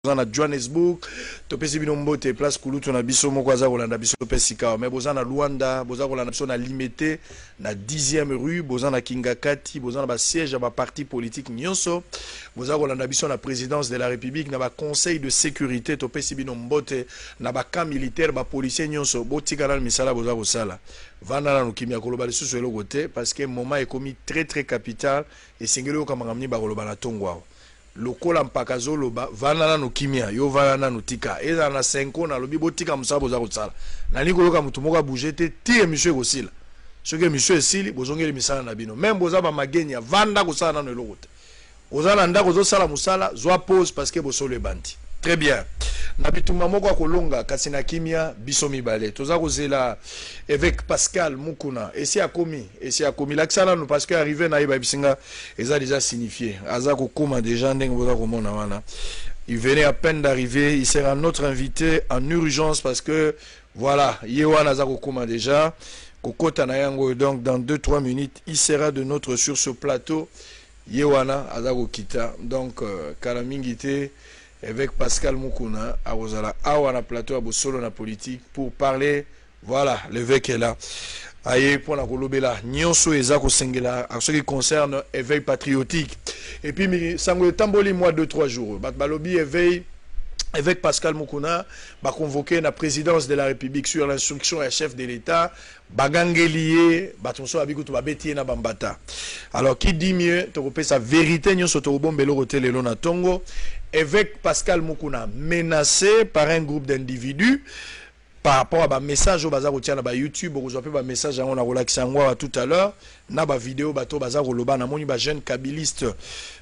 na Johannesburg to pesi bino mbote place kulutu na biso moko aza kolanda biso pesika mais boza na Luanda boza kolanda biso na Limete na 10e rue boza na Kingakati boza na ba siège ba parti politique nyonso boza kolanda biso na présidence de la République na ba conseil de sécurité to pesi bino mbote na ba camp militaire ba policier nyonso botika na misala boza kosala vanda na nukimia koloba lisusu eloko te parce que moment est commis très capital et singelo kama ngamni ba koloba na tongwa lokola mpaka zoloba vana na nukimia yo vana na nutika eza na 5 na lobi botika musabo za kotsala na likoloka mutu moka bougete tie monsieur kosila soki monsieur esili bozongeli misala na bino même boza ba magenya vanda kosala na eloko te ozala ndako zosala musala zwa pause parce que bosolo ebandi très bien na bituma moko akolonga kasi na kimia biso mibale toza kozela avec Pascal Mukuna esi akomi l'accent nous parce que arrivé na iba bisinga eza déjà signifié aza kokoma déjà ndenge boza komona wana il venait à peine d'arriver il sera notre invité en urgence parce que voilà yewana aza kokoma déjà kokota na yango donc dans 2-3 minutes il sera de notre sur ce plateau yewana aza kokita donc kalamingité avec Pascal Mukuna à Rosala awa plateau à Bosolo na politique pour parler voilà l'évêque est là aye pour la kolobela nyonso ezako sengela en ce qui concerne éveil patriotique et puis sango tamboli mois 2-3 jours balobi éveil avec Pascal Mukuna ba convoqué la présidence de la République sur l'instruction et chef de l'État bagangelié batonso abikutu babeti na bambata alors qui dit mieux to kopesa sa vérité nyonso to bombelo kotelelo na tongo avec Pascal Mukuna menacé par un groupe d'individus par rapport à un message au bazar na YouTube vous avez un message on a relaxé tout à l'heure na ba vidéo bato bazar loba na moni ba jeune kabiliste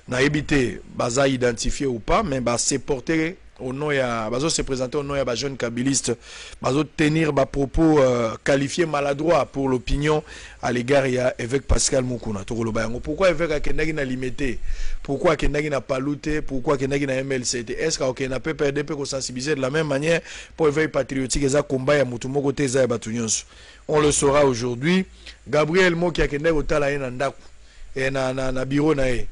na ebité baza identifié ou pas mais ba c'est porté au nom ya bazo se présenter au nom ya ba jeune kabiliste bazo tenir ba propos qualifiés maladroits pour l'opinion à l'égard ya avec Pascal Mukuna to loba yango pourquoi avec akendaki na limité pourquoi akendaki na paluté pourquoi akendaki na MLCT est-ce que na PPRD peut sensibiliser de la même manière pour éveil patriotique eza combat ya mutu moko te eza ya batu nyonso on le saura aujourd'hui Gabriel Moki akendaki otala na ndako et na bureau na ye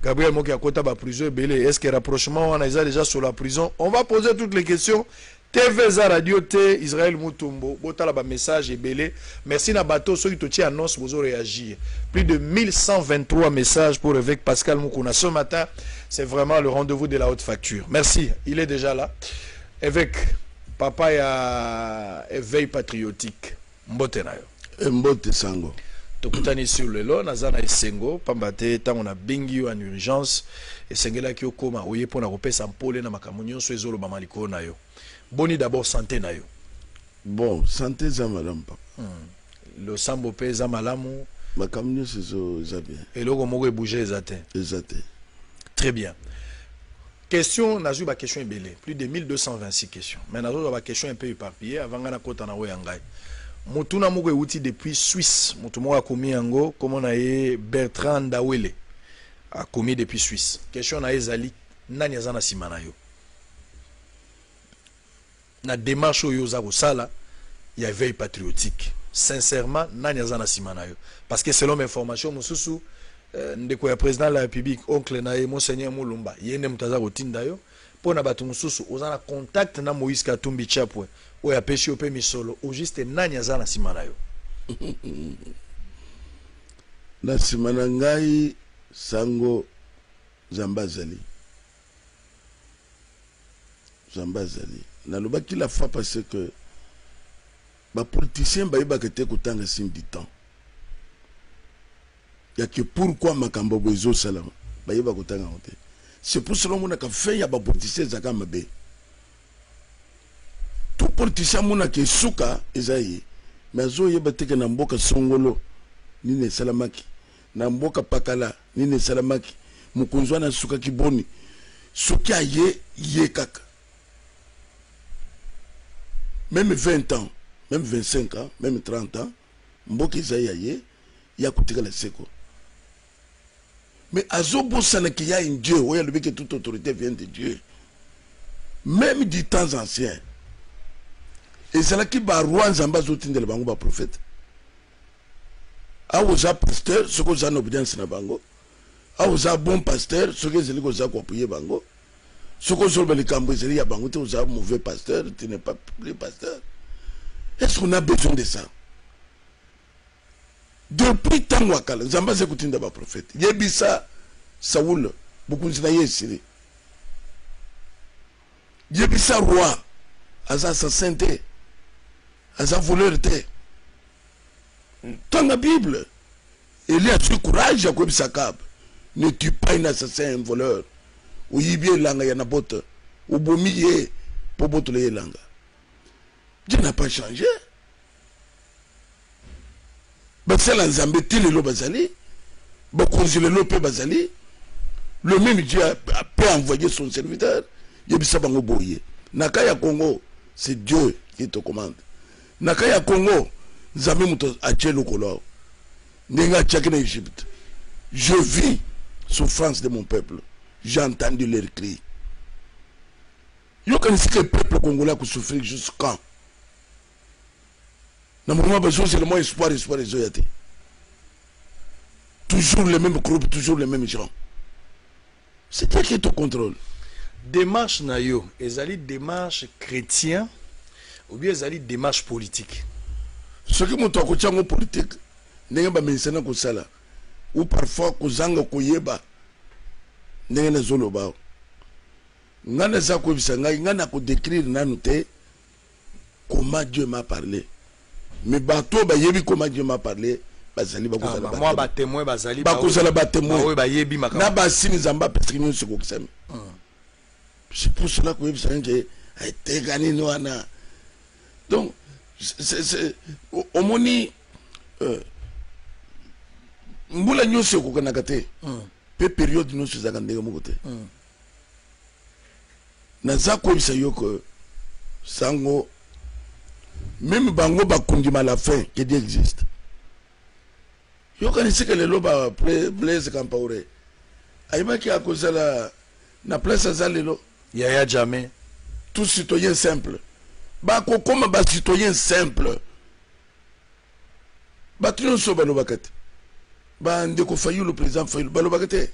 Gabriel Moki a kota ba prison belé est-ce que rapprochement on a déjà sur la prison on va poser toutes les questions TV za radio T Israël Mutombo botala ba message belé merci na bateau ceux qui te annonce vous réagir plus de 1123 messages pour avec Pascal Mukuna ce matin c'est vraiment le rendez-vous de la haute facture merci il est déjà là avec papa ya éveil patriotique mbote na yo mbote sango tokutani sur le lot nazana esengo pambate tango na bengi en urgence esengela ki okoma oye pona kopesa mpole na makambo nyonso ezolo ba maliko na yo boni d'abord santé na yo bon santé za malamu papa le sambo pe za malamu makambo nyonso zo za bien eloko moko ebouger ezate très bien question nazu ba question ebele plus de 1226 questions mais nazo ba question un peu éparpillée avant ngana kota na oyangai Mutuna moko euti depuis Suisse. Mutu moko akomi yango comment na ye Bertrand Dawele a commis depuis Suisse. Question na ezali nani azana simana yo. Na démarche yo za kosala ya veille patriotique. Sincèrement nani azana simana yo parce que selon mes informations mususu ndeko ya président de la République oncle na ye monseigneur Mulumba yende mutaza kotinda yo pona batu mususu ozana contact na Moïse Katumbi Chapwe oya peshi ope misolo o juste nani azana simana yo na simana ngai sango zambazali na lobaki la fois parce que ba politicien ba yeba kete kutanga sim du temps ya que pourquoi makambo bozo salama ba yeba kutanga honte c'est pour cela qu'on a fait ya ba politicien zaka mabe tout politicien mona ke suka ezayi mais zo yeba teke na mboka songolo nine salamaki na mboka pakala nine salamaki mukunzwa na suka kiboni suki aye ye kaka même 20 ans même 25 ans même 30 ans mboka ezayi aye ya kutika la seko mais azobo sana ki ya un Dieu oya lobi que toute autorité vient de Dieu même du temps ancien et c'est là qui va roi nzamba zotindela bango ba prophète awoza pasteur soko za na obedience na bango awoza bon pasteur soko ezeli ko za ko appuyer bango Ce qu'on se les cambouiseries, il y a un mauvais pasteur, tu n'es pas le pasteur. Est-ce qu'on a besoin de ça? Depuis tant wakala, Zamba s'écoute d'abord prophète. Yebisa, Saoul, beaucoup de Yesiri. Yebisa roi, Aza sainteté, Aza voleur. Dans la Bible, il y a ce courage à Kwebisa Kab. Ne tue pas un assassin, un voleur. Ou yibie langa yanabote. Ou bomiye, pobotole langa. Dieu n'a pas changé. Basala Nzambe tilelo bazali, bakonzilelo pe bazali, le même Dieu a pu envoyer son serviteur, yebisa bango boye. Nakaya Congo, c'est Dieu qui te commande. Nakaya Congo, Nzambe muto ache lokolo. Nenga tchaki na Égypte. Je vis souffrance de mon peuple. J'ai entendu leurs cris. Yo connaissez que le peuple congolais a souffert jusqu'à dans le moment besoin c'est le moins espoir toujours les mêmes groupes, toujours les mêmes gens. C'est toi qui te contrôle. Démarche nayo, ezali démarche chrétien ou bien ezali démarche politique. Ce qui monte au côté politique, n'est pas mentionné que ça là, ou parfois que zanga koyeba, n'est pas zoloba. Ngana za ko bisanga, ngana ko décrire nanute comment Dieu m'a parlé. Mais bateau ba yebi comment Dieu m'a parlé, bazali ba kozala ba. Moi ba témoin bazali ba kozala ba témoin. Ba yebi makamba. Na ba sini zamba petrino se ko ksem. C'est pour cela que yebi sanga a été gagné noana. Donc c'est au moni mbula nyose ko kana kate. Pe période no se zaka ndenge mokote. Na za ko bisa yoko sango même bango bakundima la fin que Dieu existe. Yo connaissez que les loba Blaise Compaoré. Aïma qui a causé na place azalelo. Yaya jamais. Tout citoyen simple. Bako comme ba citoyen simple. Ba trion so balo bakate. Ba ndeko Fayou le président Fayou balo bakate.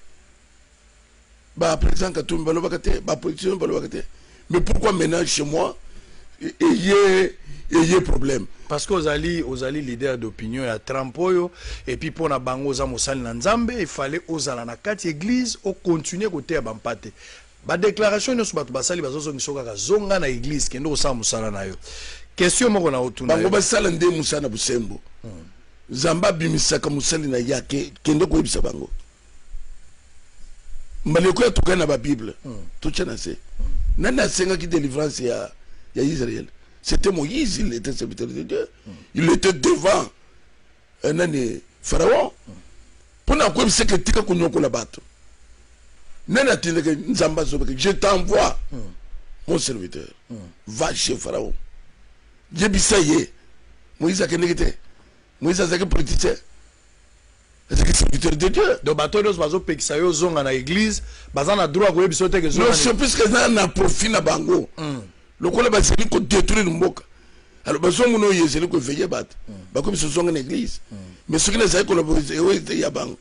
Ba président Katumbi balo bakate, ba politicien balo bakate. Mais pourquoi maintenant chez moi il y a problème? Parce que aux ali leader d'opinion à Trampoyo et puis pour na bango za mosali na Nzambe il fallait ozala na kati église au continuer côté ya bampate. Ba déclaration no subatu basali bazozo ngisoka ka zonga na église kendo osala musala na yo. Question moko na otuna. Bango basala nde musana busembo. Zamba bimisaka musali na yake kendo ko ibisa bango. Maleko ya tukana ba Bible. Tuchana se. Nana senga ki délivrance ya Israël. C'était Moïse, il était serviteur de Dieu. Il était devant un année Pharaon. Pendant quoi c'est que tu as connu la bateau. Je t'envoie mon serviteur. Va chez Pharaon. J'ai dit ça y est. Moïse a été. Moïse a été politicien. C'est serviteur de Dieu. Donc bateau nos bateaux pexayo zonga na église, bazan a droit ko bisote que zonga. Non, c'est plus que ça na profit na bango. Le col va se détruire le mboka. Alors, besoin de nous, il y a des veillés bat. Comme ce sont en église. Mais ce qui est ça, c'est yaban.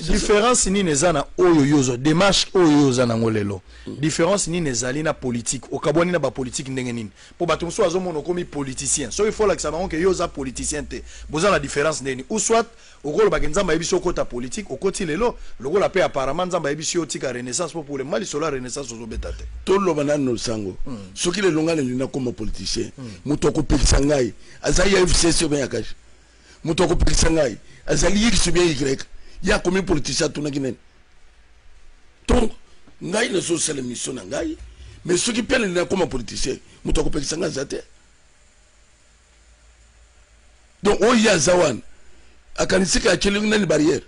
Différence ni nezana oyo yozo démarche oyo yozo na ngolelo. Différence ni nezali na politique. O kaboni na ba politique ndenge nini. Po bato mso azomono komi politicien. So il faut la que ça bango que yoza politicien te. Boza la différence ndeni. Ou soit au gros ba nzamba yebiso kota politique au koti lelo. Le gros la paix apparemment nzamba yebiso tika renaissance pour le mali sola renaissance ozo betate. To lo banano sango. Ce qui le longa le lina comme politicien. Mutoko peksangai. Azaya FCC ben yakash. Mutoko peksangai. Azali yiki subien Y. Il y a combien de politiciens tout le monde. Donc, ngai ne sont pas les missions ngai, mais ceux qui perdent les comme politiciens, nous t'occupons de ça. Donc, oh il y a Zawan, à Kanisika a tenu une barrière.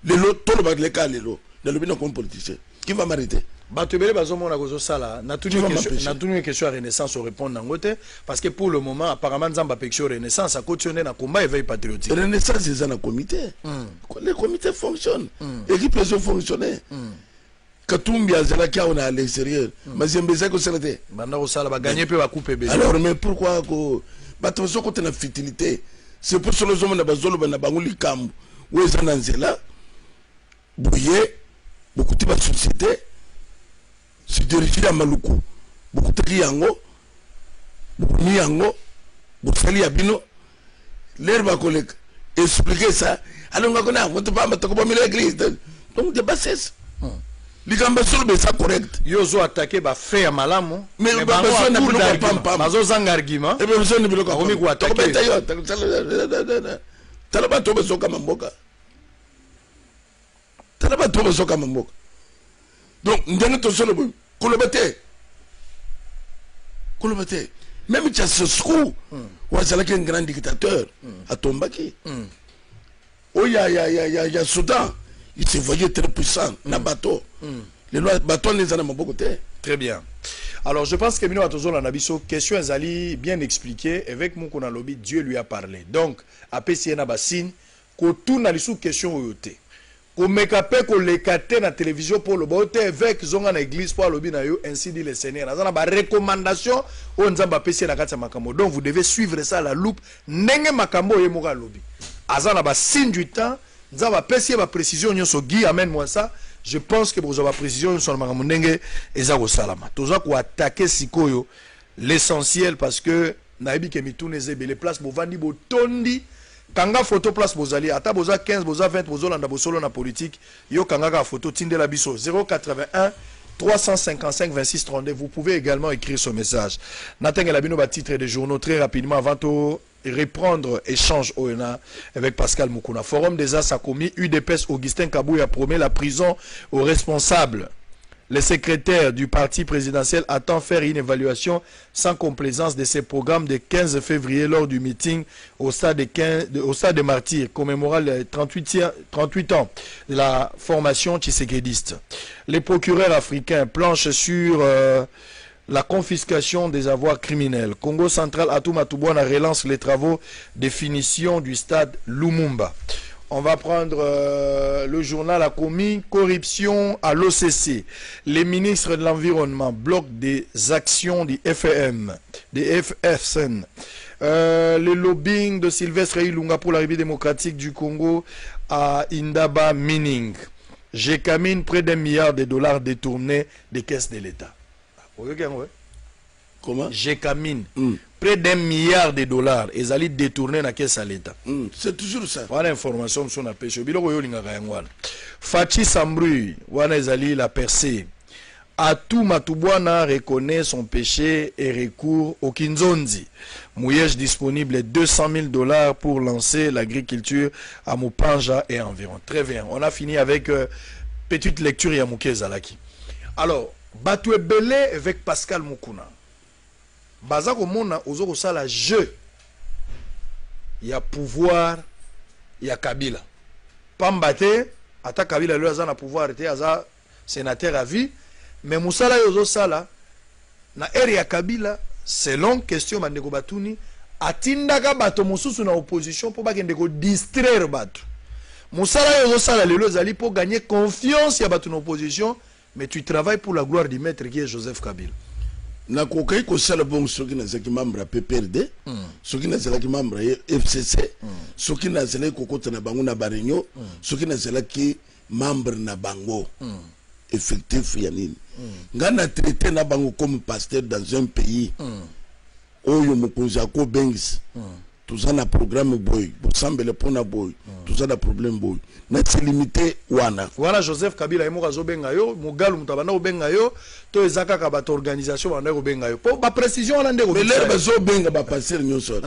Les lots, tout le monde les cas les lots, dans le bien comme politicien. Qui va m'arrêter? Batubele bazomo na gozo sala na tuni une question à renaissance au répondre nangote parce que pour le moment apparemment Nzamba pection renaissance a continué na combat éveil patriotique. Renaissance c'est un comité. Les comités fonctionnent. L'équipe peut fonctionner. Katumbi azala kia on a à l'extérieur. Mais Zembeza ko salate. Banda ko sala ba gagner pe ba couper bébé. Alors mais pourquoi ko batonso ko tena futilité? C'est pour cela que na bazolo na banguli kam. Où est-ce nzela? Bouye beaucoup de société se dirige à Maluku beaucoup de yango beaucoup de yango beaucoup de abino l'air va coller expliquer ça alors on va connaître on ne peut pas mettre comme l'église donc de bassesse les gambassons mais ça correct yozo attaqué ba fait malamu mais besoin de bloquer pam bazo zang argument et besoin de bloquer omi ko attaquer talaba to besoin kama mboka talaba to besoin kama mboka donc ndenge to solo kolobate même Tchassescu wazalaki un grand dictateur à Tombaki oh ya Soudan il se voyait très puissant na bateau les bateaux les en a beaucoup côté. Très bien. Alors je pense que Mino Atozolo Nabiso question Zali bien expliqué avec mon qu'on lobby Dieu lui a parlé. Donc après si na bassine ko tout na lisu question oyote. Ko mekape ko lekate na télévision pour le bote avec zonga na église pour lobby na yo ainsi dit le Seigneur. Na ba recommandation o nzamba pesi na kati makambo. Donc vous devez suivre ça à la loupe ndenge makambo ye moka lobby. Azana ba signe du temps nzamba pesi ba précision nyonso Guy amène moi ça. Je pense que vous avez précision sur le makamundenge ezako salama. Toza ko attaquer sikoyo l'essentiel parce que naibi ke mitune zebe les places bovandi botondi kanga photo place bozali ata boza 15 boza 20 bozolanda bosolo na politique yo kanga ka photo tindela biso 081 355 26 32. Vous pouvez également écrire ce message. Nathan Elabino ba titre de journaux très rapidement avant de reprendre échange ONA avec Pascal Moukouna. Forum des As a commis UDPS Augustin Kabouya promet la prison aux responsables. Le secrétaire du parti présidentiel attend faire une évaluation sans complaisance de ces programmes de 15 février lors du meeting au stade de Martyrs, commémorant les 38 ans de la formation tshisekédiste. Les procureurs africains planchent sur la confiscation des avoirs criminels. Congo central, Atouma Toubouana relance les travaux de finition du stade Lumumba. On va prendre le journal a commis corruption à l'OCC. Les ministres de l'Environnement bloquent des actions du FEM, des FFN. Le lobbying de Sylvestre Ilunga pour la République démocratique du Congo à Indaba Mining. Gécamine près d'$1 milliard détournés des caisses de l'État. Comment? Gécamine. Près d'$1 milliard ils allaient détourner la caisse à l'État. C'est toujours ça. Voilà l'information sur la pêche. Fachi Sambru, wana ezali la percée. Atou Matubwana reconnaît son péché et recourt au Kinzonzi. Mouillage disponible $200,000 pour lancer l'agriculture à Mupanja et environ. Très bien. On a fini avec petite lecture Yamouké Zalaki. Alors, Batoué Belé avec Pascal Moukouna. Bazako mona ozoko sala jeu. Il y a pouvoir, il y a Kabila. Pambate, ata Kabila lui a pouvoir était aza sénateur à vie. Mais Moussala yozo sala na area Kabila selon question bandeko batuni atindaka bato mususu na opposition pour bakende ko distraire bato. Moussala yozo sala lelo zali pour gagner confiance ya bato na opposition, mais tu travailles pour la gloire du maître qui est Joseph Kabila. Na kokai ko sala bon soki na zaki membre PPRD soki na zaki membre FCC soki na zaki kokota na bango na barenyo soki na zaki membre na bango effectif ya nini ngana traité na bango comme pasteur dans un pays oyo mokonzi ko bengis tout ça na programme boy bosambele pona boy tout ça na problème boy na se limité wana voilà Joseph Kabila emo kazo benga yo mugalu mutabana obenga yo to ezaka ka bato organisation bana ko benga yo po ba précision wana ndeko mais l'air bazo benga ba pasteur nyoso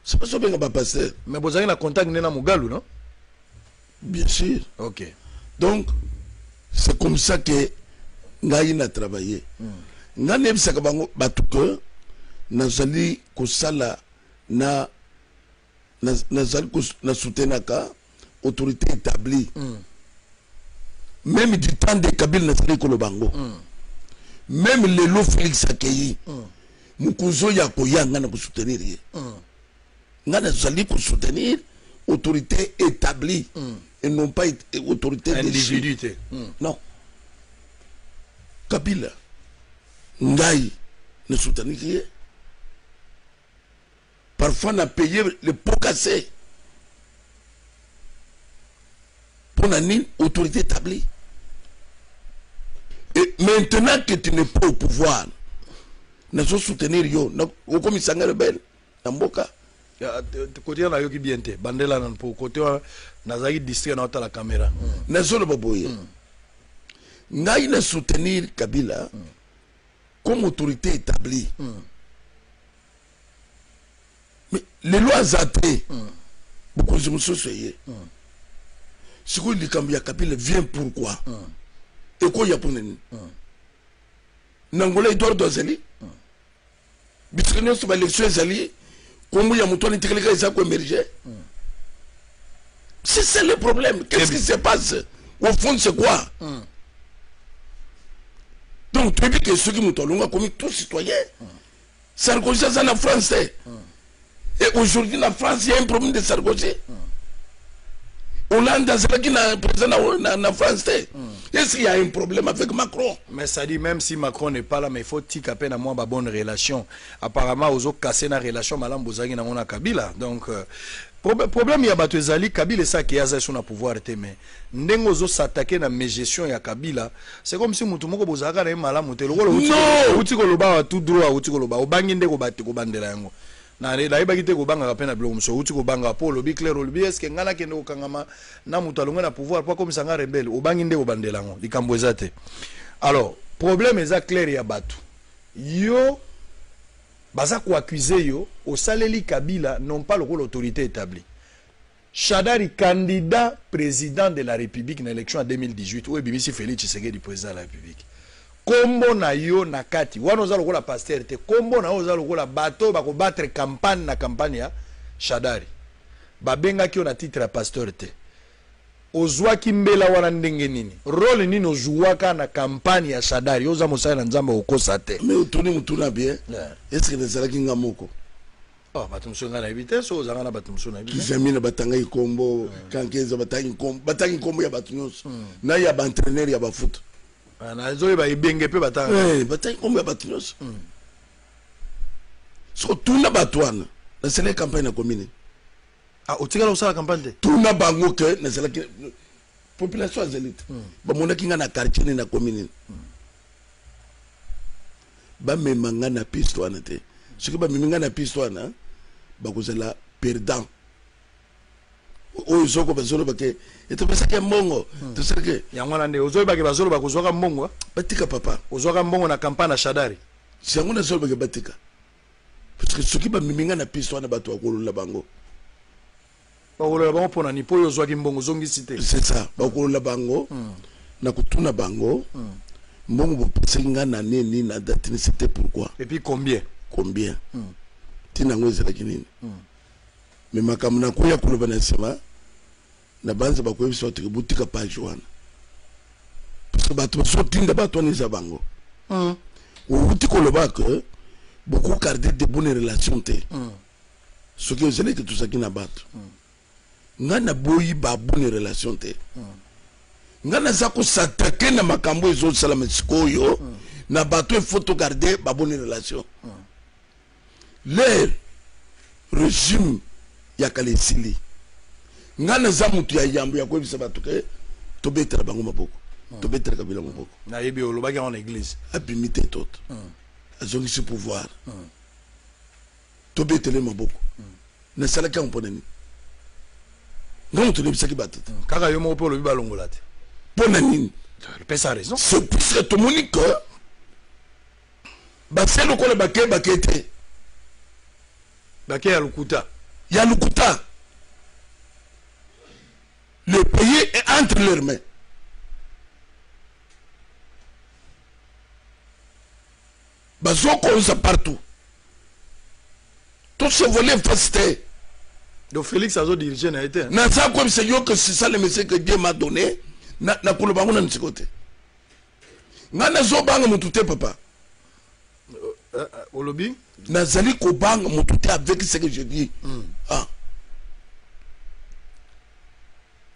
c'est pas so benga ba pasteur mais bozali na contact na mugalu non bien sûr OK donc c'est comme ça que ngai na travailler ngane bisaka bango batu que nazali ko sala na soutenaka autorité établie même du temps de Kabila nazali kolobango même le lo Félix Akei mukuzo ya koyanga na ko soutenir ye ngana nazali ko soutenir autorité établie et non pas autorité individualité non Kabila ngai ne soutenir ye. Parfois, on a payé le pot cassé pour une autorité établie. maintenant que tu n'es pas au pouvoir, nous allons soutenir yo. Au commissariat rebelle, Namboka. Côté on a eu qui bien te. Bandela nan pour côté Nazari district na la caméra. Nous allons baboyer. Nous allons soutenir Kabila comme autorité établie. Mais les lois athées, beaucoup de choses sont faites. Ce que le Kambia Kabila vient pourquoi? Et quoi y a pour nous? N'angola Edouard Dozeli, Biscagnon sur l'élection Zali, comme il y a mon toit intégré, ils ont émergé. C'est ça le problème. Qu'est-ce qui se passe? Au fond, c'est quoi? Donc, tu dis que ceux qui m'ont dit, comme tous citoyens, Sarkozy, c'est en France. Et aujourd'hui, en France, il y a un problème de Sarkozy. Hollande, c'est là qui est présent en France. Est-ce qu'il y a un problème avec Macron? Mais ça dit, même si Macron n'est pas là, mais il faut qu'il y ait une bonne relation. Apparemment, ils ont cassé la relation, madame Bozagi na Kabila. Donc, problème, il y a battu Zali, Kabila, c'est ça qui a sur le pouvoir. Mais, n'engo s'attaquer dans mes gestions ya Kabila, c'est comme si Moutoumoko Bozaga n'est pas là. Non! Outikoloba, tout droit, Outikoloba, au banginde ko bati ko bandela yango. Na iba kite ko banga pena bilo mso uti ko banga po lobi clair lobi est-ce que ngana kende ko kangama na mutu alonga na pouvoir pas comme sanga rebelle o bangi nde ko bandelango likambo ezate. Alors problème eza clair ya batu yo baza ko accuser yo au saleli Kabila non pas l'autorité établie. Shadari candidat président de la République dans l'élection en 2018 ou Bimisi Félix Tshisekedi président de la République. Kombo na yo na kati wana oza lokola pasteur te kombo na oza lokola bato bako battre campagne na campagne ya Shadari babenga ki na titre ya pasteur te ozwaki mbela wana ndenge nini role nini ozwaka na campagne ya Shadari oza mosala na nzamba okosa te mais otoni mutuna bien est-ce que nezala kinga moko oh bato msonga na éviter so ozanga na bato msonga na éviter kizamina batanga ikombo kankeza batangi kombo ya bato nyonso na ya ba entraîneur ya ba foot na zoe ba ibenge pe batanga batangi kombo ya bato nyonso so tuna batwana na sele campagne na commune ah otikala osala campagne te tuna bango ke na sele population azalite ba mona kinga na quartier na commune ba memanga na piste wana te ce que ba memanga na piste wana ba kozela perdant o izoko bazolo bake eto basake mbongo to seke yangwana nde ozoyi bake bazolo bakozwaka mbongo batika papa ozwaka mbongo na campagne na Shadari si yangona zolo bake batika parce que soki ba miminga na piste wana bato akolola bango bakolola bango pona ni po ozwaki mbongo zongisi te c'est ça bakolola bango na kutuna bango mbongo bopesenga na nini na date ni c'était pourquoi et puis combien tina ngwezela kinini mais makamuna kuya kuloba na sema na banza bakoyebisa bato butika page wana parce que bato basotinda bato wana eza bango outi koloba ke beaucoup garder de bonnes relations te soki ozali ke tozalaki na bato nga na boyi ba bonne relation te nga naza kosatake na makambo ezosalama sikoyo na bato il faut garder ba bonne relation le régime ya kala esili nga naza mutu ya yambo ya koyebisa bato ke tobetela bango maboko tobetela Kabila maboko nayebi olobaki en église abimi te toto azongisi pouvoir tobetele maboko nasalaki yango mpo nini nga moto olebisaki bato te kaka yo moko mpe olobi balongola te mpo na nini pesa raison c'est puisque tomoni ke base lokola bake te bake ya lukuta le pays est entre leurs mains bazokonza partout tout se voler facile. Donc Félix a dirigé na été. Na ça comme c'est yo que c'est ça le message que Dieu m'a donné na koloba ngona ntsikote. Ngana zo banga mutute papa. Olobi nazali ko banga mutute avec ce que je dis. Ah.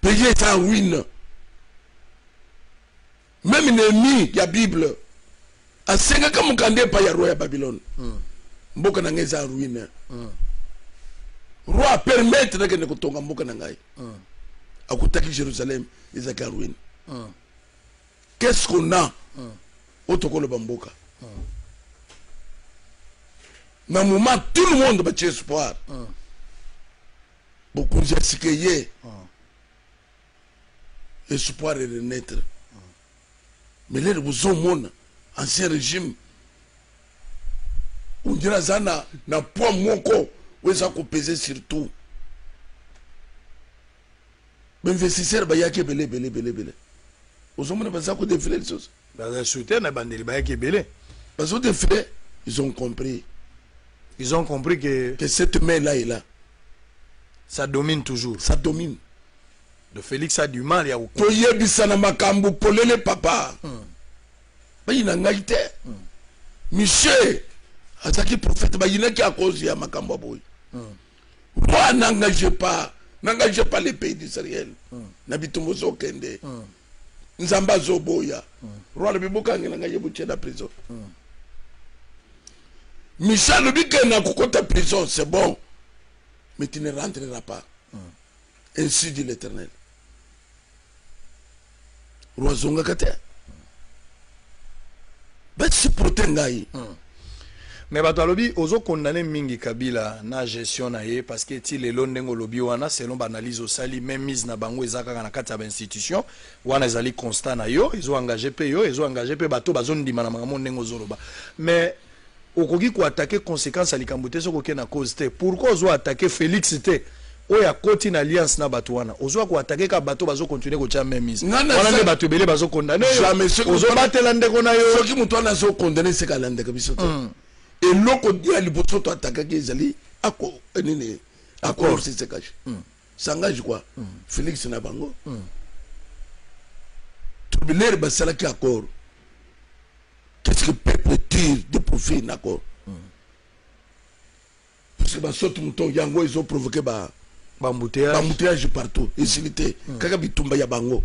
Pays est en ruine. Même l'ennemi ya Bible a senga comme kande pa ya roi ya Babylone. Mboka na ngeza en ruine. Roi permettre que ne kotonga mboka na ngai. Akutaki Jérusalem, ils en ruine. Qu'est-ce qu'on a otokolo bamboka na moment tout le monde bat espoir beaucoup de gens espoir est de naître mais les vous ont ancien régime on dirait ça na poids moko où ça ko peser surtout investisseur ba yake belé aux hommes ne ça ko défiler les choses ba soutien na bandeli ba yake belé parce que défiler ils ont compris que cette main là est là, ça domine toujours, ça domine. De Félix a du mal ya to yebisana makambo polele papa ba ina ngaite Michel ataki prophète ba ina ki a cause ya makambo boy moi n'engagez pas les pays d'Israël na bitumbo zo kende nzamba zo boya roi le bibuka ngina ngaye buche na prison Michel le dit que na kokota prison c'est bon mais tu ne rentreras pas ainsi dit l'Éternel. Roazonga kate ba si protengai mais bato alobi ozo condamner mingi Kabila na gestion na ye parce que ti lelo ndengo lobi wana selon analyse au sali même mise na bango ezaka na kati ya institution wana ezali constant na yo ils ont engagé pe bato bazondima na makambo ndengo zoloba mais okoki ko attaquer conséquence à likambo te soko ke na cause te pourquoi ozo attaquer Félix te oya koti na alliance na bato wana ozo ko attaquer ka bato bazo continuer ko tia même mise wana ne bato belé bazo condamner ozo batela ndeko na yo soki muto na zo condamner se ka lande ka biso te et loko dia liboso to attaquer ke ezali ako nini accord c'est ce cache s'engage quoi Félix na bango tubiler basala ki accord. Qu'est-ce que le peuple tire de profit, d'accord? Parce que ils ont provoqué embouteillage partout. Insilité. Kaka bitumba ya bango.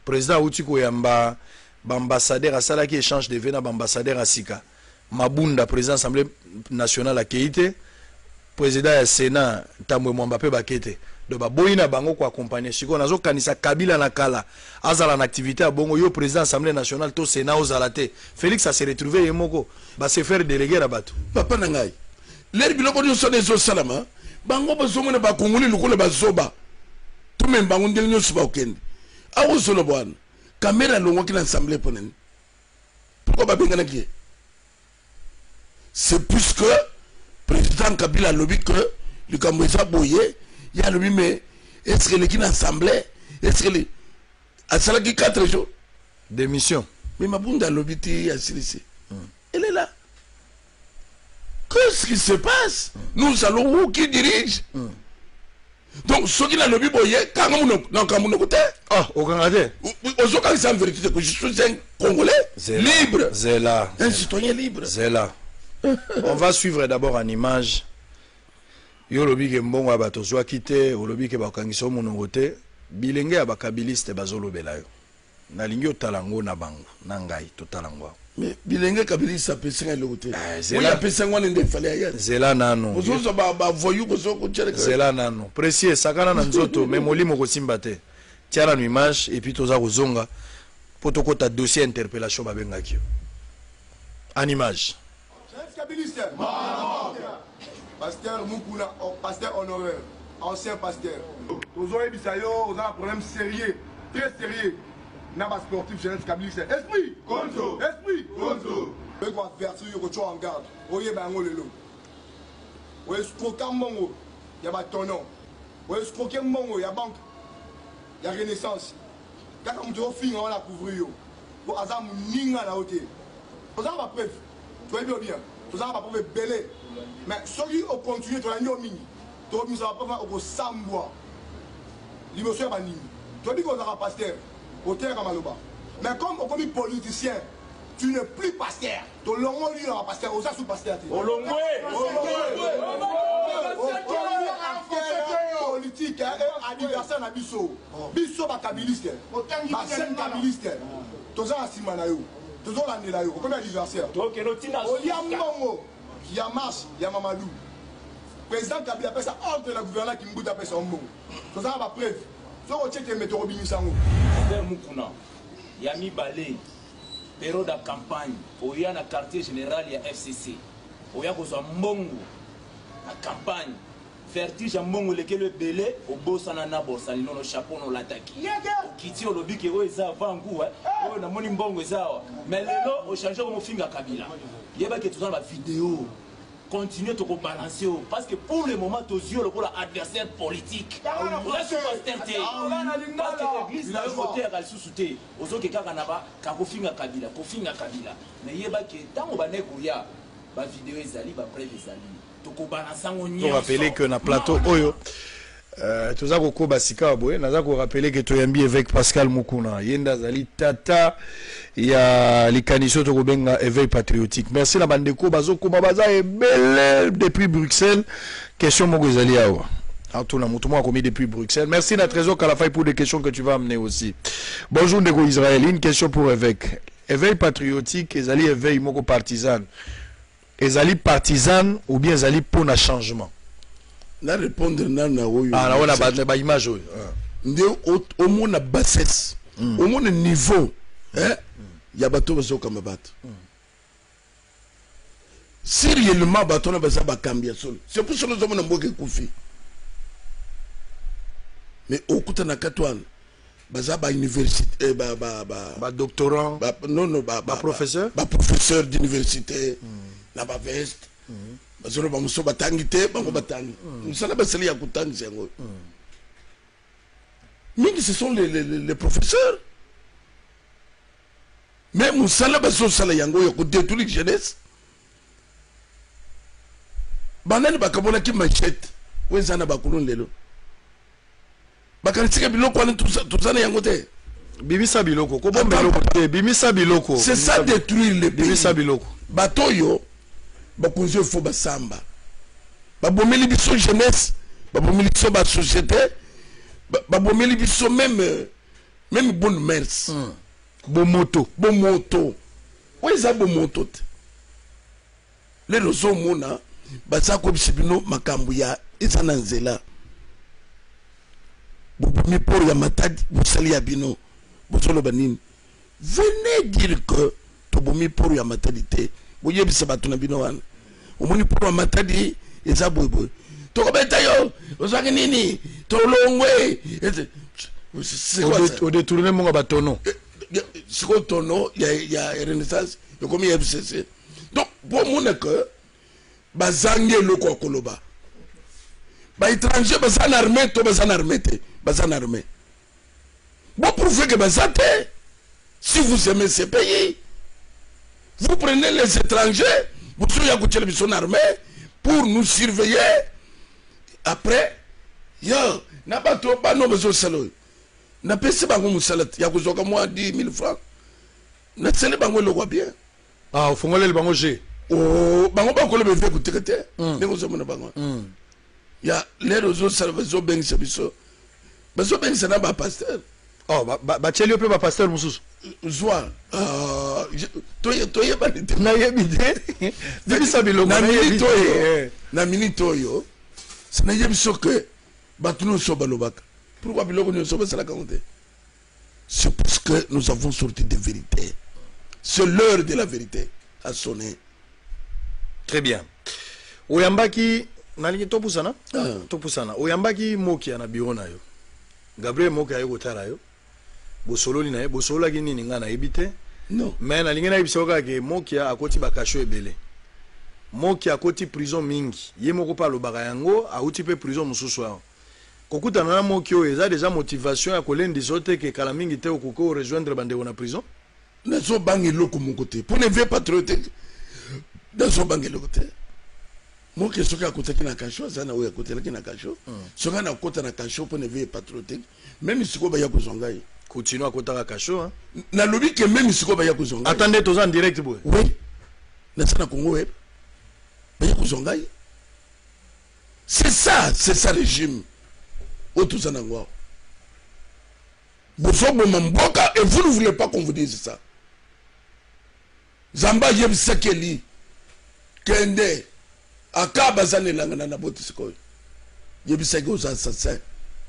Président Outiko Yamba, ambassadeur à Salaki échange de vena, ambassadeur à Sika. Mabunda, président de l'Assemblée nationale à Keïte. Président du Sénat, Tamwe Mwambape Bakete. De baboyina bango ko accompagner siko nazo kanisa Kabila na kala azala na activité à bongo yo président assemblée nationale to sénat ozalate Félix a se retrouvé yemoko ba se faire déléguer na bato papa na ngai ler biloko nyo so nezo salama bango bazomona ba kongoli lokole bazoba to men bango ndel nyo suba okende awo solo bwana caméra longo ki na assemblée ponen pourquoi ba bengana ki c'est puisque président Kabila lobi que le Kamboja boyé il y a le mais est-ce que l'équipe assemblée est-ce que les à cela qui 4 jours démission mais ma bunda lobiti à Silisi elle est là qu'est-ce qui se passe nous allons où qui dirige donc ce qui n'a lobby boyé quand on côté ah au Canada aux autres en vérité que je suis un Congolais libre Zela un citoyen libre Zela on va suivre d'abord en image. Yo lobi ke mbongo abato zwa kite o lobi ke bakangiso monongo te bilenge ya bakabiliste bazolobela yo nalingi otalango na bango na ngai totalango mais bilenge kabiliste pesinga lokote zela pesinga nde fale ya zela nano ozozo ba voyu ko soko tchele zela nano précis sakana na nzoto mais molimo ko simba te tiara no image et puis toza kozonga potoko ta dossier interpellation babengaki en image pasteur Moukouna, pasteur honoraire, ancien pasteur. Nous avons un problème sérieux, très sérieux. Nous avons un sportif jeunesse Kabiliste. Esprit Gonzo. Esprit Gonzo. Nous avons averti que tu es en garde. Vous voyez, vous voyez, il y a ton nom. Vous voyez, il y a banque. Il y a Renaissance. Quand vous avez fini, on va couvrir. Vous avez mis la hauteur. Vous avez preuve. Tu vois bien. Vous avez pas belé. Mais celui qui continue, tu as mis au mini. Tu as mis ça au Sambois. L'émotion est nini. Tu as dit qu'on a un pasteur. Au terre comme Maloba. Mais comme on est politicien, tu n'es plus pasteur. Tu as longo lui un pasteur. Aux sous pasteur. Au longo. Politique, anniversaire na biso. Biso ba kabiliste. Ba scène kabiliste. Tu as un simanayo. Tu as un anniversaire. Combien d'anniversaire? Donc, il y a un moment. Il y a marche, il y a Mamadou. Président Kabila appelle ça ordre de la gouvernement qui me appelle ça un mot. Ça va preuve. Si on check les météo Binisango. Yami Balé, période de campagne, Oya na quartier général ya FCC, Oya kozwa mbongo na campagne, vertige mbongo lequel belé, au bossana na bossani no chapeau no l'attaque. Kiti olobi ke o eza vangu, o na moni mbongo ezawa, mais lelo o changer comme finga Kabila. Yeba ke tout dans la vidéo. Continuez de balancer parce que pour le moment, tous yeux pour l'adversaire politique. Là, je parce que l'église n'a voté à Kalsouté. Aux autres, Kakanaba, Kakofinga Kabila, Kofinga Kabila. Mais il y a que tant qu'on va négocier, la vidéo est allée, la preuve est allée. Pour rappeler que dans plateau Oyo, tout ça qu'on basika aboye, naza ko rappeler que tu yambi avec Pascal Mukuna, yenda zali tata ya likaniso to benga éveil patriotique. Merci la bandeko bazo ko baza ebele depuis Bruxelles. Question moko ezali awa. Tout le monde a commis depuis Bruxelles. Merci la trésor Kalafay pour des questions que tu vas amener aussi. Bonjour Nego Israël, une question pour évêque. Éveil patriotique, ezali éveil moko partisan. Ezali partisan ou bien ezali pour un changement? Na répondre na oyo. Ah na ona ba image oyo. Nde au moins na bassesse, au moins niveau, hein? Ya bato bazo kama bato. Si réellement bato na baza ba kambia sol. C'est pour cela que nous avons koufi. Mais au kuta na katwan baza ba université ba doctorant, non ba professeur, ba professeur d'université, na ba veste. Bazolo ba muso batangi te bango batangi. Musala basali ya kutangi yango. Mais ce sont les professeurs. Mais musala baso sala yango yo ko détruire jeunesse. Banani bakabona ki machette. Wezana bakulun lelo. Bakanisika biloko wana tuzana yango te. Bimisa biloko ko bombe biloko te, bimisa biloko. C'est ça détruire le pays. Bimisa biloko. Batoyo bakonzo fo basamba. Babomeli biso jeunesse, babomeli biso ba société, babomeli biso même bonne mœurs. Bon moto. Ouais ça bon moto. Les rozo mona basa ko bisibino makambu ya ezana nzela. Bobomi pour ya matadi bosali ya bino. Bosolo banini. Venez dire que tobomi pour ya matalité. Boye bisa batuna bino wana. Omoni pour ya matadi eza boyboy. To beta yo, ozaki nini? To longwe. C'est quoi ça? Au détourner mon batono. C'est quoi tono? Il y a Renaissance, il y a combien FCC. Donc pour moi que bazange loko koloba. Ba étranger bazan armée to bazan armée te, bazan armée. Bon prouver que bazate si vous aimez ce pays, vous prenez les étrangers, vous soyez à côté de son armée pour nous surveiller. Après, yo, n'a pas trop pas non besoin de salaire. N'a pas si bango musalat, ya kuzoka moi 10 000 francs. N'a sele bango le roi bien. Ah, au fond le bango G. Oh, bango bango le veut écouter que ne zo mona bango. Ya les réseaux salvazo ben sebiso. Bazo ben sana ba pasteur. Oh, ba chelio pe ba pasteur mususu. Joie. Toye ba na yebide. Dibisa biloko na minito. Na minito yo. Ça n'a yebiso que batuno so balobaka. Pourquoi biloko ne so ba sala kangote? C'est parce que nous avons sorti des vérités. C'est l'heure de la vérité a sonné. Très bien. Oyambaki nalingi topusana? Topusana. Oyambaki moki na bureau na yo. Gabriel moki ayo kotala yo. Bosololi na ye, bosola ki nini nga na ebite? Non. Mais nalingi na ebisoka ke moki akoti bakasho ebele. Moki akoti prison mingi. Ye moko pa lobaka yango, auti pe prison mususu aho. Kokuta na moki o eza déjà motivation ya kolendi sote ke kala mingi te okoko rejoindre bandeko na prison? Na so bangi loko mon côté. Pour ne veut patriotique. Dans son bangi loko te. Moki soka akota ki na kasho, za na oya kotela ki na kasho. Soka na kota na kasho pour ne veut patriotique. Même si ko ba ya kozonga ye. Continue à kota kasho hein. Na lobi que même si ko ba ya kozonga. Attendez tous en direct boy. Oui. Na sana Congo web. Ba ya kozonga ye. C'est ça régime. Tout ça n'angwa. Mboka et vous ne voulez pas qu'on vous dise ça. Zamba Yebsekeli Kende Akaba Zane Langana na Botisko. Yebseki aux assassins,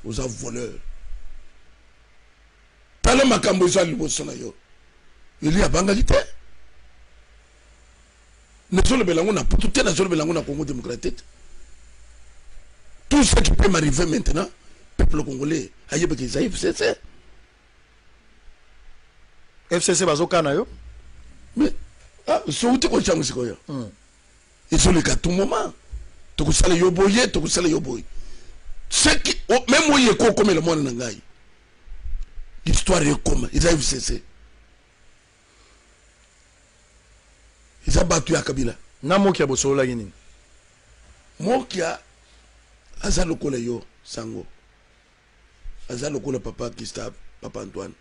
aux voleurs. tala makambo ezo liboso na yo ili abangaki te nazolobela yango na putu te nazolobela yango na Congo démocratique. Tout ce qui peut m'arriver maintenant, peuple congolais ayebaki eza FCC. FCC bazokana yo mais souti ko changu sikoyo ezoleka tout moment tokusala yo boye tokusala yo boye ce qui même oye ko comme le monde na ngai l'histoire est comme ils ont FCC ils ont battu à Kabila na moki ya bosolola nini moki ya aza lokola yo sango aza lokola papa Kistab papa Antoine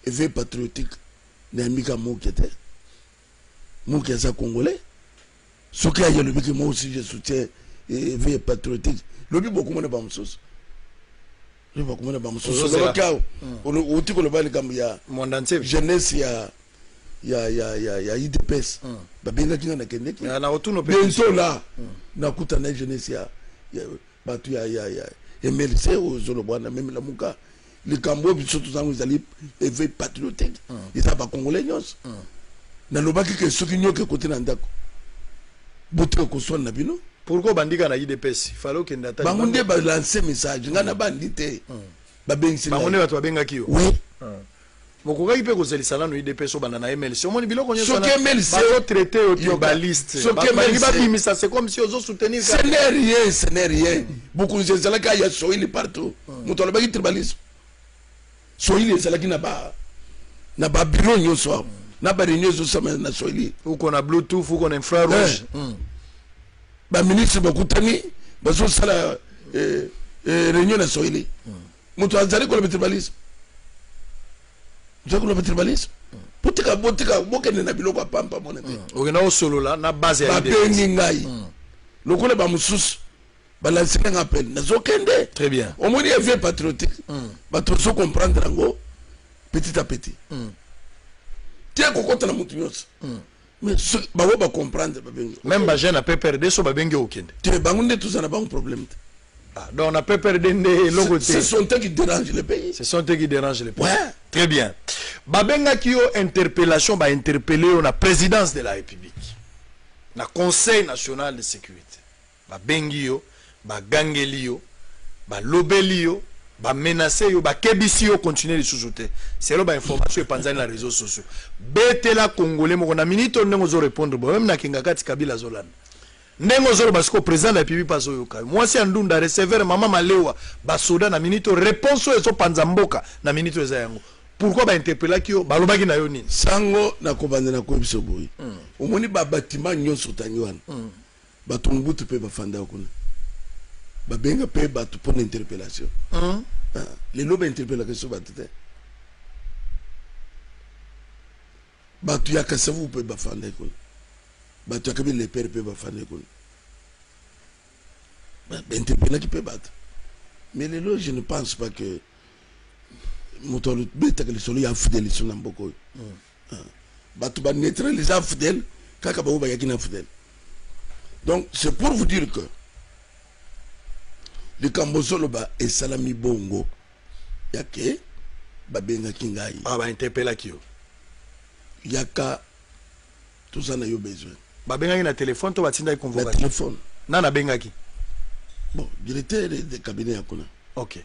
éveil patriotique na mika moki te moki aza congolais ce qui a eu le but que moi aussi je soutiens éveil patriotique le but beaucoup de bamsos le beaucoup de bamsos le cas au tiko le bali comme ya mondanse jeunesse ya IDPS babenga kinga na kendeki na otuno pe bientôt là na kutana jeunesse ya batu ya MLC au Zolobwana même la muka les Cambo surtout dans les alliés éveil patriotique ils sont pas congolais nyos na lobaki que ceux qui nyoke côté na ndako bote ko son na bino pourquoi bandika na IDPS falo ke ndata bangunde ba lancer message ngana bandite ba bengisi bangunde batu babenga kiyo oui mokoka ipe ko zelisa na IDPS o banda na MLC o moni biloko nyoso na MLC ba traité au tribaliste ba bimisa c'est comme si ozo soutenir ce n'est rien beaucoup de gens là ya soili partout muto la ba tribalisme soili c'est là qui na ba bureau nyoso na ba réunion zo sama na soili uko na bluetooth uko na infrarouge ba ministre bakutani bazo sala réunion na soili muto azali ko le tribalisme je le tribalisme botika bokene na biloko pampa monete okena osolola na base ya babengi ngai lokola ba mususu balancer un appel nazokende très bien omoni éveil patriotique bato comprendre ngo petit à petit tiens kokota na mutu nyonso mais bawo ba comprendre babengi même ba jeune a PPRD so babengi okende te bangunde tout ça na ba un problème. Donc on a PPRD ne logo ce sont eux qui dérangent le pays. Ce sont eux qui dérangent le pays. Ouais. Très bien. Babenga ki yo interpellation ba interpeller la présidence de la République. Na Conseil national de sécurité. Babengi yo, ba gangeli yo, ba lobeli yo, ba menacer yo, ba kebisi yo continuer de sous-sauter. C'est là ba information panzani na réseaux sociaux. Betela congolais mo na minute on ngo répondre bo même na kingakati Kabila Zolanda. Nengo zoro basiko président de la République paso yoka. Moi si andunda recevoir mama malewa basoda na minute réponse ezo panza mboka na minute eza yango. Pourquoi ba interpeller ki yo balobaki na yo nini? Sango na kobanda na kobiso boyi. Omoni ba bâtiment nyonso tanywana. Ba tumbutu pe ba fanda kuna. Ba benga pe ba tu pour interpellation. Les lobe interpellation ba tete. Ba tu yakasavu pe ba fanda kuna. Bah tu as que les pères peuvent faire des coups. Bah interpeller qui peut battre. Mais les lois je ne pense pas que mon tour bête que les soleils infidèles sont beaucoup. Bah tu vas neutraliser infidèles quand kabou ba yakina infidèle. Donc c'est pour vous dire que le Cambozolo ba et salami bongo yake ba benga kingai. Ah ba interpeller qui yo. Yaka tout ça n'a eu besoin. Babengaki na téléphone to batinda convocation. Na téléphone. Na bengaki. Bon, directeur de cabinet à Kona. OK.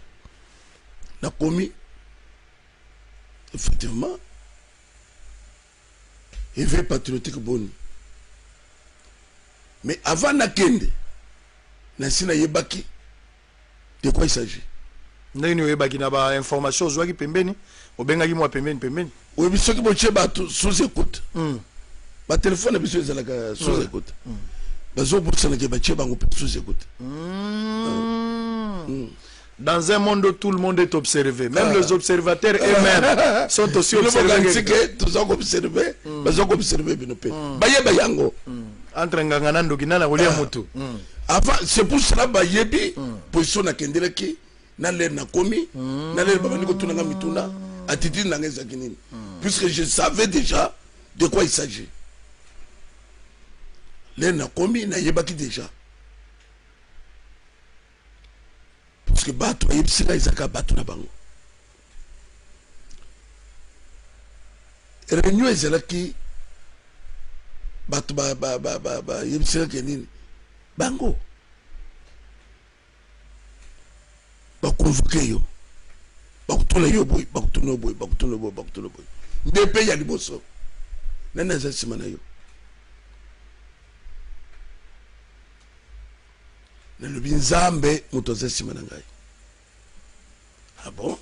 Na commis effectivement éveil patriotique boni. Mais avant na kende na sina yebaki de quoi il s'agit. Ndeni yebaki na ba information zwaki pembeni, obengaki mo pembeni. Oui, mais ceux qui vont chez bateau sous écoute. Ba téléphone biso ezalaka sous écoute. Bazo pour ça que ba tché bango sous écoute. Dans un monde où tout le monde est observé, même les observateurs eux-mêmes sont aussi observés. C'est que tous ont observé, bazo observé binope. Baye bayango. Entre ngangana ndokina na kolia mutu. Avant c'est pour cela ba yebi position na kendelaki na le na komi na le baba ndiko tunanga mituna attitude na ngeza kinini. Puisque je savais déjà de quoi il s'agit. Là, on a commis, on a yébaki déjà. Parce que bateau, il y a bateau na bango. réunion ezalaki bato yebisaka nini bango bakonvoke yo bakutuna yo boy bakutuna boy nde pe ya liboso nani aza nsima na yo nalobi nzambe moto aza nsima na ngai. Ah bon?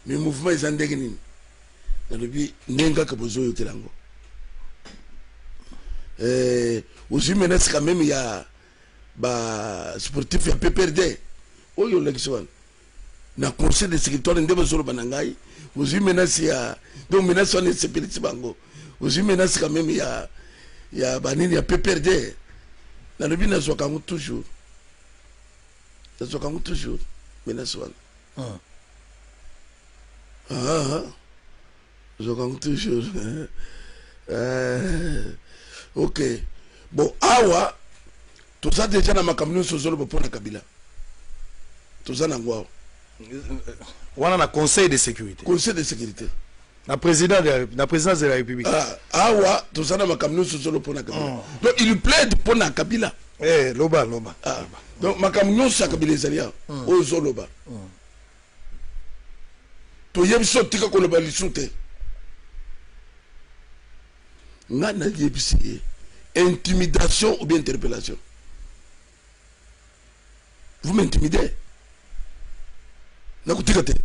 Mais mouvement eza ndenge nini nalobi ndenge kaka bozoyokela yango. Aussi menace quand même il y a sportif ya PPRD oyo lekiswan na conseil de sécurité ndebe zolo banangai aussi menace ya donc menace on est sécurité bango aussi menace quand même il y a banini ya PPRD na lobi na zo kango toujours menace wana zo kango toujours ok bon awa tout ça déjà na makamno sozolo pour na Kabila tout ça na ngwa wana na conseil de sécurité la présidence de la République awa tout ça na makamno sozolo pour na Kabila donc il plaide pour na Kabila loba donc makamno sa Kabila zalia ozoloba to yebso tika ko loba lisute ngana yebisi intimidation ou bien interpellation. Vous m'intimidez. Nakutikate.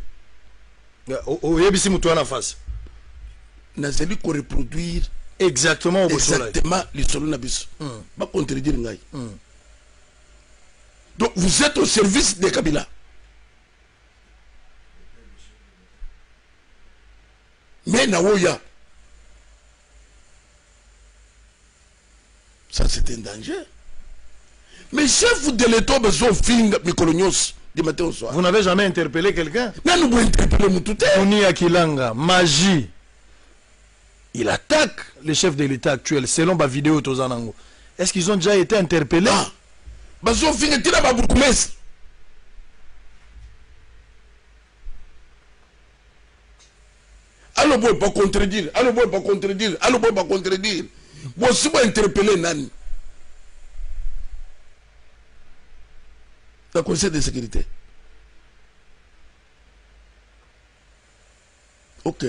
O yebisi mutu en face. Nazeli ko reproduire exactement les solo na biso. Ba contredire ngai. Donc vous êtes au service de Kabila. Mais nawoya. Ça c'est un danger. Mais chef de l'État besoin de Mikolonios du matin au soir. Vous n'avez jamais interpellé quelqu'un? Non, nous pouvons interpeller Moutouté. Tony Akilanga, Magie. Il attaque le chef de l'État actuel selon ma vidéo Tozanango. Est-ce qu'ils ont déjà été interpellés? Ah, besoin de finir la Baboukoumès. Allo boy pas contredire. Bon, si vous interpellez Nani, le conseil de sécurité. Ok.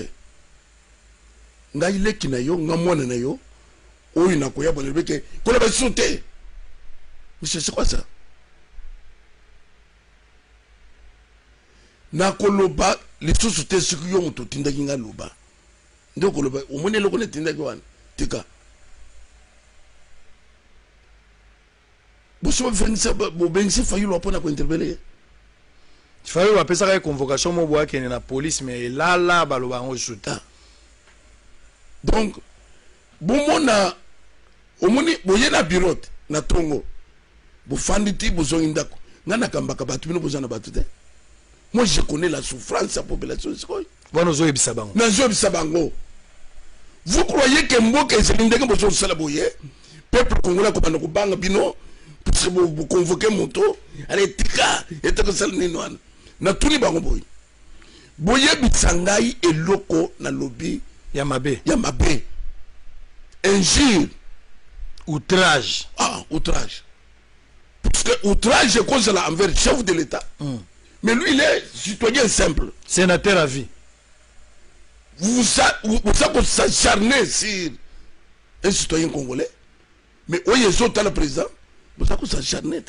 Ngaile kinayo, ngamwana na yo, oyo na koya bolebe ke, kola ba sauter. Monsieur, c'est quoi ça? Na koloba, les sous-sauter ce qui ont tout tindaki nga loba. Ndo koloba, au moins le connaît tindaki wan. Tika. Il faut interpeller. Il fallait appeler ça une convocation qui est la police, mais là, baloba on shoot. Donc, bon na omoni boye na bureau na tongo. Bo fanditi bozo indako. Ngana kambaka batu bino bozo na batu te. Moi je connais la souffrance de la population sikoy. Bon zo ebisabango. Na zo ebisabango. Vous croyez que mboka ezindeke bozo sala boye? Peuple congolais ko bana ko banga bino. Parce que vous convoquez moto, allez tika, et tout ça le na tuni bango boy. Boye bitsangai et loko na lobby Yamabe. Injure, outrage. Ah, outrage. Parce que outrage est cause là envers le chef de l'État. Mais lui il est citoyen simple. Sénateur à vie. Vous s'acharnez sur un citoyen congolais. Mais où est le président? Vous avez s'acharner.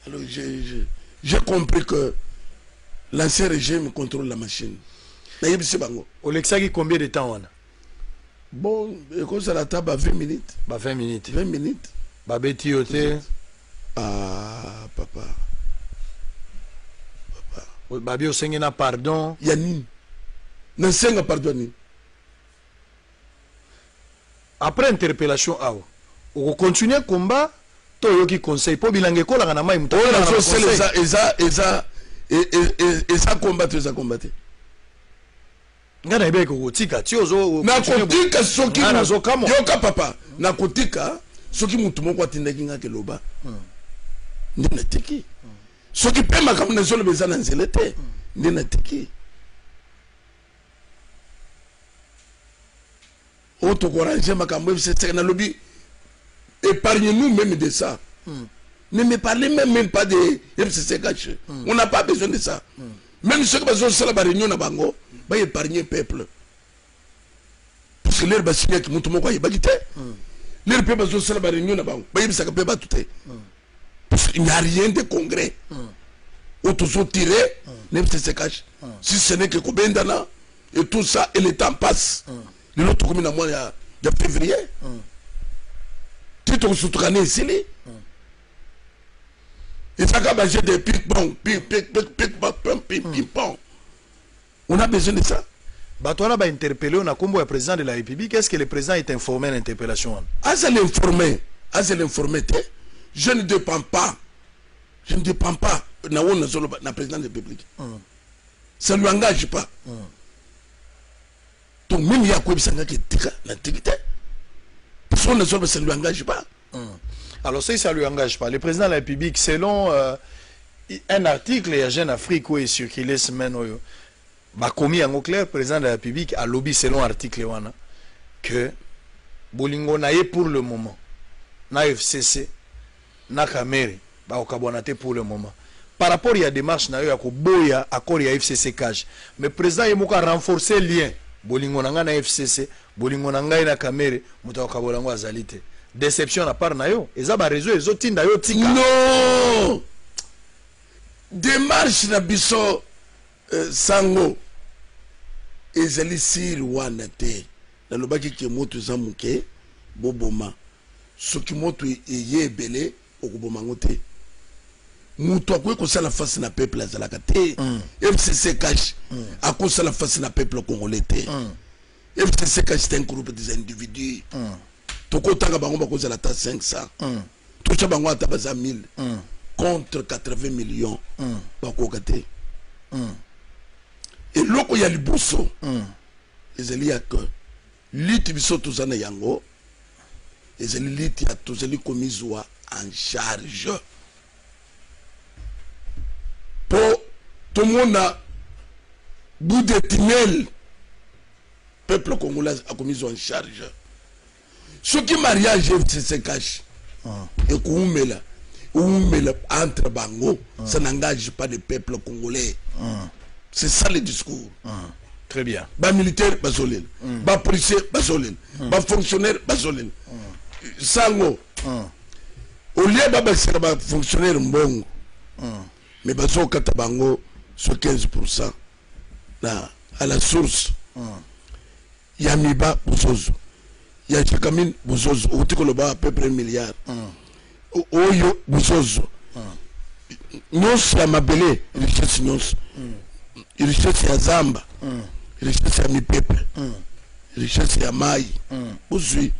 Alors j'ai compris que l'ancien régime contrôle la machine. Olexaki combien de temps on a? Bon, quand ça la table à 20 minutes. 20 minutes. 20 minutes. Babeti yote. Ah, papa. Babi osengena pardon. Yanine. N'ensenga pardon. Après interpellation, on continue le combat. Toyoki conseil pour bilangue ko la na mai muto. On a ça combattre ça combattre. Ngana ibe ko tika tiozo na kotika soki yoka papa na kotika soki mutu moko atindaki nga ke loba. Ndina tiki. Soki pema comme na zolo bezana nzelete. Ndina tiki. auto courage makambo FCC na lobby épargnez-nous même de ça. Ne me parlez même pas de FCC cash. On n'a pas besoin de ça. Même ceux qui besoin de la réunion na bango, va épargner peuple. Parce que l'air va signer qui monte mon quoi, il va quitter. L'air peut besoin de la réunion na bango, va y ça peut pas tout. Parce qu'il n'y a rien de congrès. Auto sont tirés, FCC cash. Si ce n'est que Kobendana et tout ça, et le temps passe. L'autre commune à moi, il y a février. Tu te retrouves ici. Il faut que des ping-pong. On a besoin de ça. Batouana va interpeller, on a combo le président de la République. Est-ce que le président est informé de l'interpellation? Ah, c'est l'informé. Je ne dépends pas. Je ne dépends pas. Na président de la République. Ça ne lui engage pas. Donc même il y a quoi qui l'antiquité. Personne ne ça ne lui engage pas. Alors si ça ne lui engage pas, le président de la République, selon un article, il y a Jeune Afrique où il circulait semaine où il commis en clair, le président de la République a lobby selon l'article que Bolingo n'a pour le moment, na FCC, na Kamere, pour le moment. Par rapport à la démarche, il y a Boya, accord à FCC Cage. Mais le président a renforcé le lien. Bolingo na FCC, Bolingo na Kamere, Moutaka Bolango Azalite. Déception à part nayo, et ça va résoudre les autres nayo tika. Non! Démarche na biso sango. Ezali sir wana te. Na lobaki ke moto zamuke boboma. Soki moto eyebele okuboma ngote. Mutu akwe kosala face na peuple azalaka te. FCC cash akosala face na peuple congolais te. FCC cash c'est un groupe des individus. Toko tanga bango bakozala ta 500. Toucha bango ata baza 1000 contre 80 millions bakoka te. Et loko ya liboso ezali ya que liti biso tozana yango ezali liti ya tozali komizwa en charge. Pour tout le monde a bout de tunnel, peuple congolais a commis en charge. Ce qui mariage se cache. Et qu'on entre Bango, ça n'engage pas le peuple congolais. C'est ça le discours. Très bien. Bas militaire, basolil. Bas policier, basolil. Bas fonctionnaire, basolil. Sango. Au lieu de fonctionnaire mbongo. Mais baso katabango sur 15% là à la source. Yamiba bozozo. Ya chakamine bozozo. Utikoloba à peu près 1 milliard. Oyo bozozo. Nyos ya mabele richesse nyos. Richesse ya zamba. Richesse ya mipepe. Richesse ya mai. Bozui.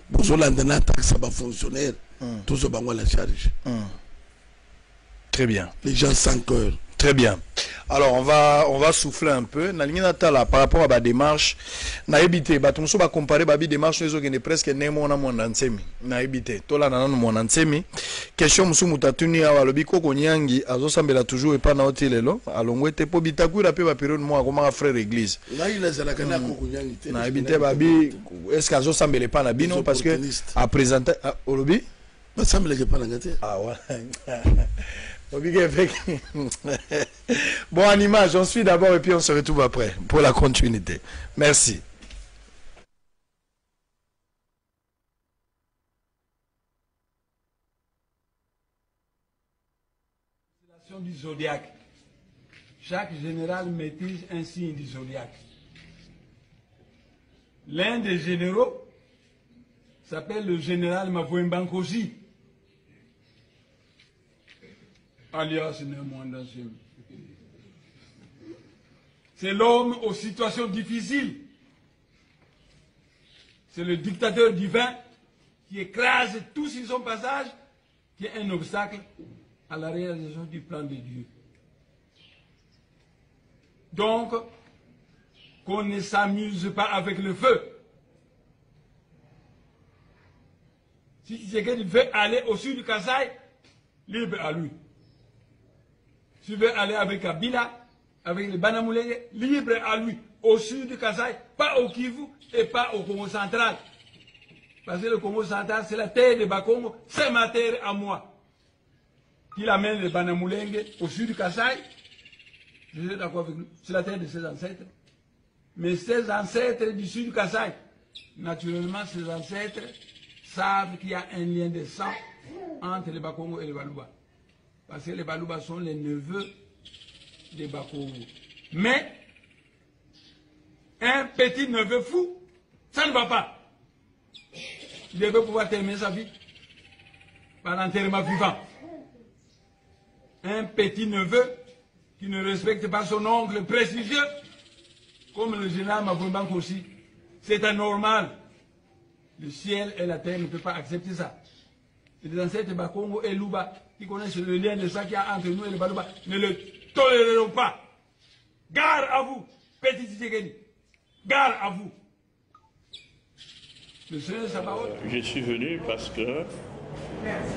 Bozolanda na taxe ba fonctionnaire. Tous bango la charge. Très bien. Les gens sans cœur. Très bien. Alors, on va souffler un peu. Par rapport à la démarche, na habité, batumso ba comparer babi démarche nous qui presque nemo na mon ansemi. Na habité. Tola na mon ansemi. Question musu mutatuni awa lobiko konyangi azo sambela toujours et pas na hotelelo. Alongwete po bitakura pe ba période moi comme frère église. Là il a zalakana ko konyangi te. Na habité babi est-ce qu'azo sambele pas na bino parce que à présenter au lobby ba sambele pas na ngate. Ah ouais. Bon, en image, on suit d'abord et puis on se retrouve après pour la continuité. Merci. Du zodiaque. Chaque général maîtrise un signe du zodiaque. L'un des généraux s'appelle le général Mavouembankosi. Alias Nemwandasim. C'est l'homme aux situations difficiles. C'est le dictateur divin qui écrase tout sur son passage, qui est un obstacle à la réalisation du plan de Dieu. Donc, qu'on ne s'amuse pas avec le feu. Si quelqu'un veut aller au sud du Kasaï, libre à lui. Si tu veux aller avec Kabila, avec les Banamoulé, libre à lui. au sud du Kasaï, pas au Kivu et pas au Congo central. Parce que le Congo central, c'est la terre de Bakongo, c'est ma terre à moi. Il amène le Banamoulenge au sud du Kasaï, je suis d'accord avec lui, c'est la terre de ses ancêtres. Mais ses ancêtres du sud du Kasaï, naturellement, ses ancêtres savent qu'il y a un lien de sang entre les Bakongo et les Baluba. Parce que les Baluba sont les neveux des Bakongo. Mais, un petit neveu fou, ça ne va pas. Il devait pouvoir terminer sa vie par l'enterrement vivant. Un petit neveu qui ne respecte pas son oncle prestigieux, comme le général Mavumbank aussi, c'est anormal. Le ciel et la terre ne peuvent pas accepter ça. Et les ancêtres Bakongo et Luba, qui connaissent le lien de ça qu'il y a entre nous et les Baluba, ne le toléreront pas. Gare à vous, petit Tshisekedi. Gare à vous. Je suis venu parce que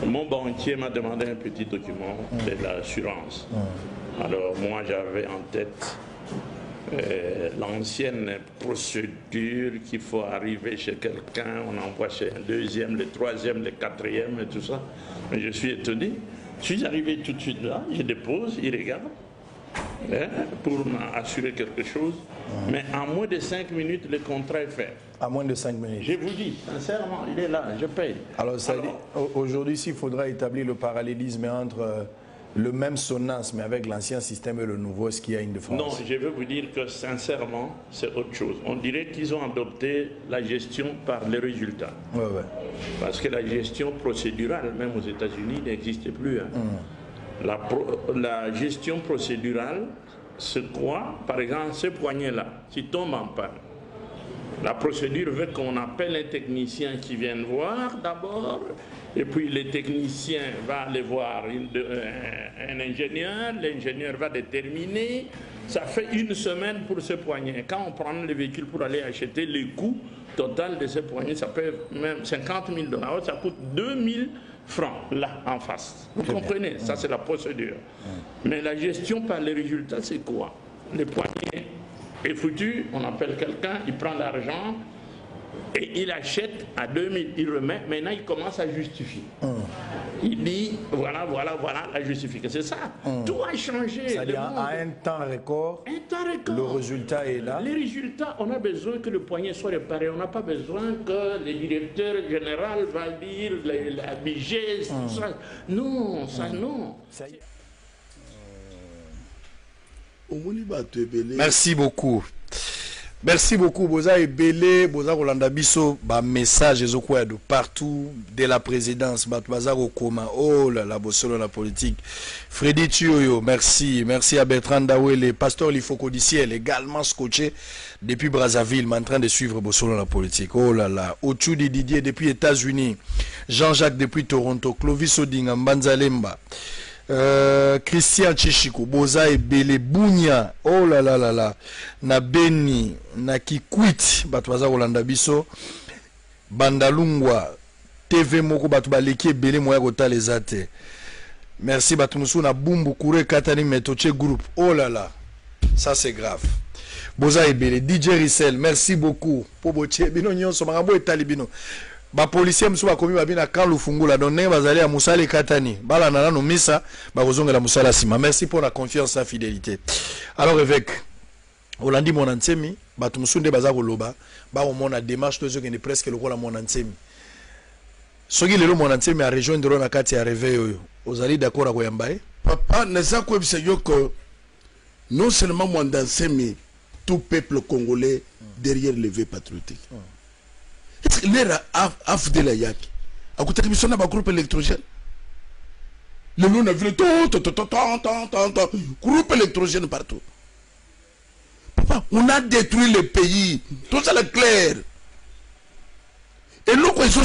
mon banquier m'a demandé un petit document de l'assurance. Alors moi j'avais en tête l'ancienne procédure qu'il faut arriver chez quelqu'un, on envoie chez un deuxième, le troisième, le quatrième et tout ça. Mais je suis étonné. Je suis arrivé tout de suite là, je dépose, il regarde pour m'assurer quelque chose. Mais en moins de 5 minutes, le contrat est fait. À moins de 5 minutes. Je vous dis, sincèrement, il est là, je paye. Alors, aujourd'hui, il faudra établir le parallélisme entre le même SONAS, mais avec l'ancien système et le nouveau, est-ce qu'il y a une différence? Non, je veux vous dire que sincèrement, c'est autre chose. On dirait qu'ils ont adopté la gestion par les résultats. Ouais, ouais. Parce que la gestion procédurale, même aux États-Unis, n'existe plus. Hein. La gestion procédurale, c'est quoi? Par exemple, ce poignet-là, s'il tombe en panne, la procédure veut qu'on appelle un technicien qui vienne voir d'abord, et puis le technicien va aller voir un ingénieur, l'ingénieur va déterminer. Ça fait 1 semaine pour ce poignet. Quand on prend le véhicule pour aller acheter, le coût total de ce poignet, ça peut même 50 000 $, ça coûte 2 000 francs là en face. Vous comprenez? Ça c'est la procédure. Mais la gestion par les résultats, c'est quoi? Le poignet est foutu, on appelle quelqu'un, il prend l'argent et il achète à 2000, il remet, maintenant il commence à justifier. Il dit, voilà la justification. C'est ça, tout a changé. C'est-à-dire à un temps record, le résultat est là. Les résultats, on a besoin que le poignet soit réparé, on n'a pas besoin que le directeur général va dire la BG, tout ça. Non, ça non. Ça y est. Merci beaucoup. Merci beaucoup. Boza et Belé, Boza Rolanda Bisso, ba message ezokwa de partout de la présidence, Baza Rokoma. Oh là là, bossolo la politique. Freddy Tuyoyo, merci. Merci à Bertrand Dawele, pasteur Lifoko Diciel, également scotché depuis Brazzaville, mais en train de suivre bossolo la politique. Oh là là. Ochudi Didier depuis États-Unis. Jean-Jacques depuis Toronto. Clovis Odinga, Mbanzalemba. Christian Chichiko, Boza et Bele Bounia, oh là là là là, na Beni, na Kikwit, Batwaza Rolanda Biso, Bandalungwa, TV Moko Batuba Leki Bele Moya Gota les Ate. Merci Batumusu na Bumbu Kure Katani Metoche Group, oh là là, ça c'est grave. Boza et Bele, DJ Rissel, merci beaucoup. Poboche, Bino Nyon, Somarabo et Talibino. Ba policier mso ba komi babina kan lufungula donne bazali ya musale katani bala nana no misa ba kozonga la musala sima. Merci pour la confiance et la fidélité. Alors évêque Olandi Monantsemi batu musunde baza koloba ba o mona démarche tozo kende presque lokola Monantsemi soki lelo Monantsemi a rejoindre na kati ya réveil oyo ozali d'accord à koyamba papa neza ko bisa yoko non seulement Monantsemi, tout peuple congolais derrière le vœu patriotique. L'era afde la yaki akutaki biso na ba groupe électrogène le nom a vu groupe électrogène partout. Papa, on a détruit le pays, tout ça est clair. Et nous quand ils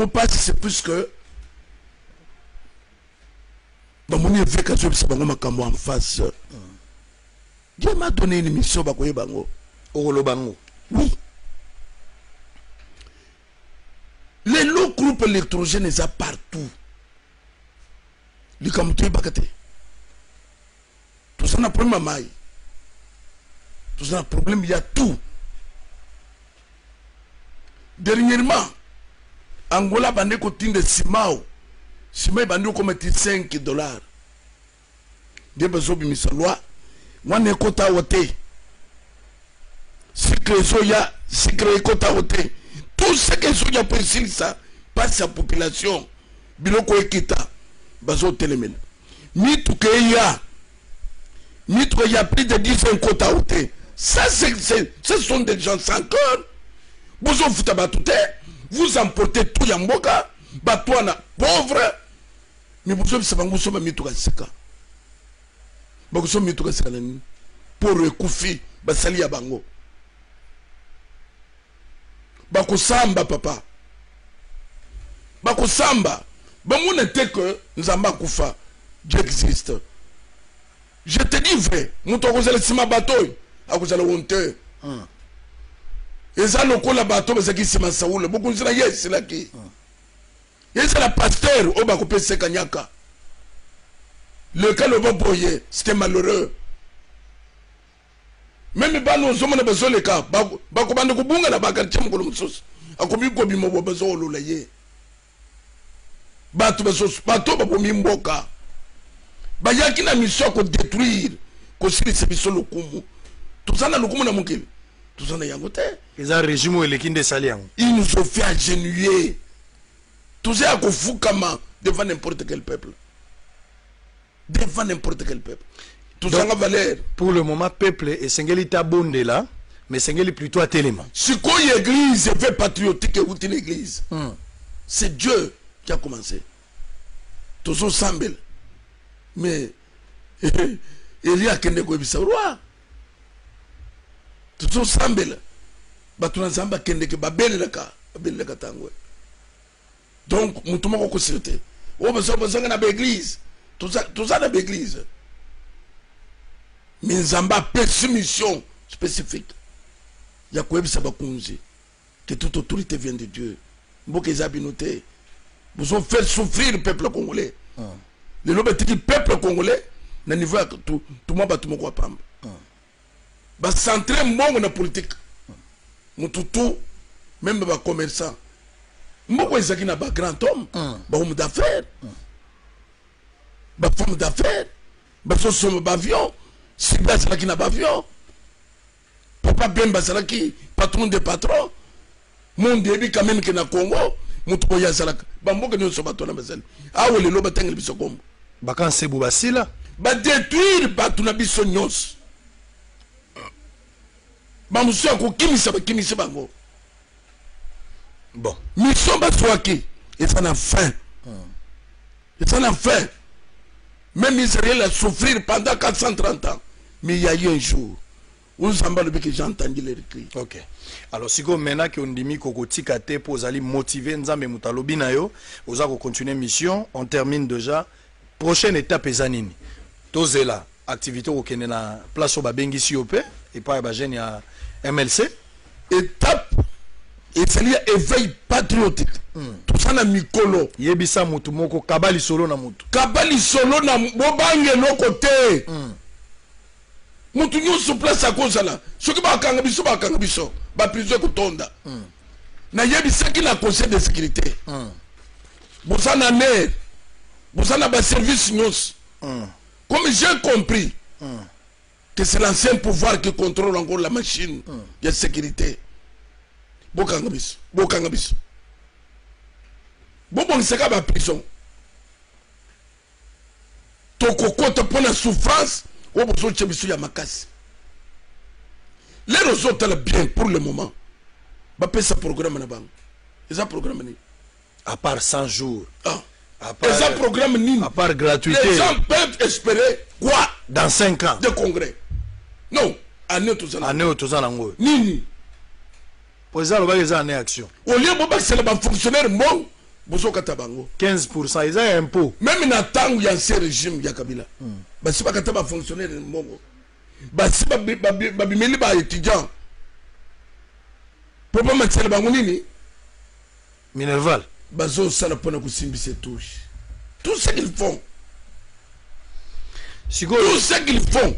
ont passe c'est plus que bah mon évêque a joué ça bango makambo en face. Dieu m'a donné une mission ba koye bango okolo bango. Oui. Les lots groupes électrogènes sont partout. Les camouflés bakate. Tout ça n'a pas de maille. Tout un problème, il y a tout. Dernièrement, Angola bandé côté de Simao. Simao bandé comme $5. Des besoins de mise loi. Wan est kota wote. Secret soya, secret kota wote. Tout ce que soya précise ça passe à la population. Biloko ekita. Bazo telemel. Mitu que y a plus de 10 ans kota wote. Ça, ce sont des gens sans cœur. Vous en foutez batouté. Vous emportez tout yamboka. Batouana pauvre. Mais vous savez, vous sommes mitu kasika. Vous sommes mitu kasika pour Koufi. Basali ya bango. Bakosamba papa. Bakosamba. Bango n'était que Nzamba Koufa. Dieu existe. Je te dis vrai. Mouton le sima bateau. A cause de la honte. Et ça, le coup la bateau, c'est qui s'est massaoule. Beaucoup de gens, c'est là qui. Et c'est la pasteur, au Bakopé Sekanyaka. Le cas le va boyer, c'était malheureux. Même pas nos hommes n'a besoin de cas. Bakobande Kubunga la Bakatiam Kolomsos. A commis Kobimo besoin de l'ayer. Bateau, Babomimboka. Bayaki na mission pour détruire. Kosiri Sebiso Lokumu. Tout ça, nous avons dit. Tout ça, nous avons dit. Ils ont un régime où ils ont saliens. Ils nous ont fait agenouiller. Tout ça, nous avons fait devant n'importe quel peuple. Devant n'importe quel peuple. Tout ça, a valeur. Pour le moment, peuple est Sengeli Tabonde là, mais Sengeli plutôt à Téléma. Si quoi l'église est fait patriotique ou une église, c'est Dieu qui a commencé. Tout ça semble. Mais il y a quelqu'un qui est roi. Tout ça semble. Batuna Zamba kende ke babele laka tangwe. Donc mutuma ko consulter. O besoin na l'église. Tout ça na l'église. Mais Zamba peut mission spécifique. Ya ko ebisa bakunzi que toute autorité vient de Dieu. Mboke zabinoté. Vous ont fait souffrir le peuple congolais. Le lobetiki peuple congolais na niveau tout monde batuma ko pamba. Ba centrer mbongo na politique. Mututu même ba commerçant. Mboko ezaki na ba grand homme, ba homme d'affaires. Ba femme d'affaires. Ba somme ba avion, si ba salaki na ba avion. Papa Bemba salaki patron de patron. Mon début quand même que na Congo, mutu ko ya salaka. Ba mboko nyo so bato na bazali. Awo le loba tengel biso kombo. Ba kan sebu basila, ba détruire bato na biso nyos. Bon. Mission Baswaki, et ça n'a fin. Et ça n'a fin. Même Israël a souffert pendant 430 ans. Mais il y a eu un jour où j'ai entendu les cris. Ok. Alors, si vous maintenant que on dit que pour aller motiver Nzambe Mutalobi na yo, vous allez continuer mission. On termine déjà. Prochaine étape est Zanini. Tozela activité au Kenya place au Babengi Siopé et pas à il y a MLC. Étape et c'est lié éveil patriotique. Tout ça na mikolo. Yebisa mutu moko kabali solo na mutu. Kabali solo na bobange no côté. Mutu nyusu place à cause là. Ce qui ba kanga biso ba prison ko tonda. Na yebisa ki na conseil de sécurité. Bosana ner. Bosana ba service nyos. Comme j'ai compris que c'est l'ancien pouvoir qui contrôle encore la machine de sécurité. Bokangabis. Bon, c'est qu'à la prison. Tokoko te prend la souffrance, ou besoin de chemiser ya makasi. Les résultats bien pour le moment. Bah, paye ça programme na bang. Et ça programme ni. À part 100 jours. Et ça programme ni. À part gratuité. Les gens peuvent espérer quoi? Dans 5 ans. De congrès. Non. Année tout ça. Année tout ça nango. Nini. Pour ça, le bas ils en action. Au lieu de c'est le fonctionnaire bon. Bozo katabango. 15%, ils ont impôt. Même dans temps où il y a ce régime, il y a Kabila. Bah si pas kataba fonctionnaire bon. Bah si babimeli ba étudiant. Pourquoi mettre le bango nini? Minerval. Bazo sala pona kusimbi se touche. Tout ce qu'ils font. Tout ce qu'ils font,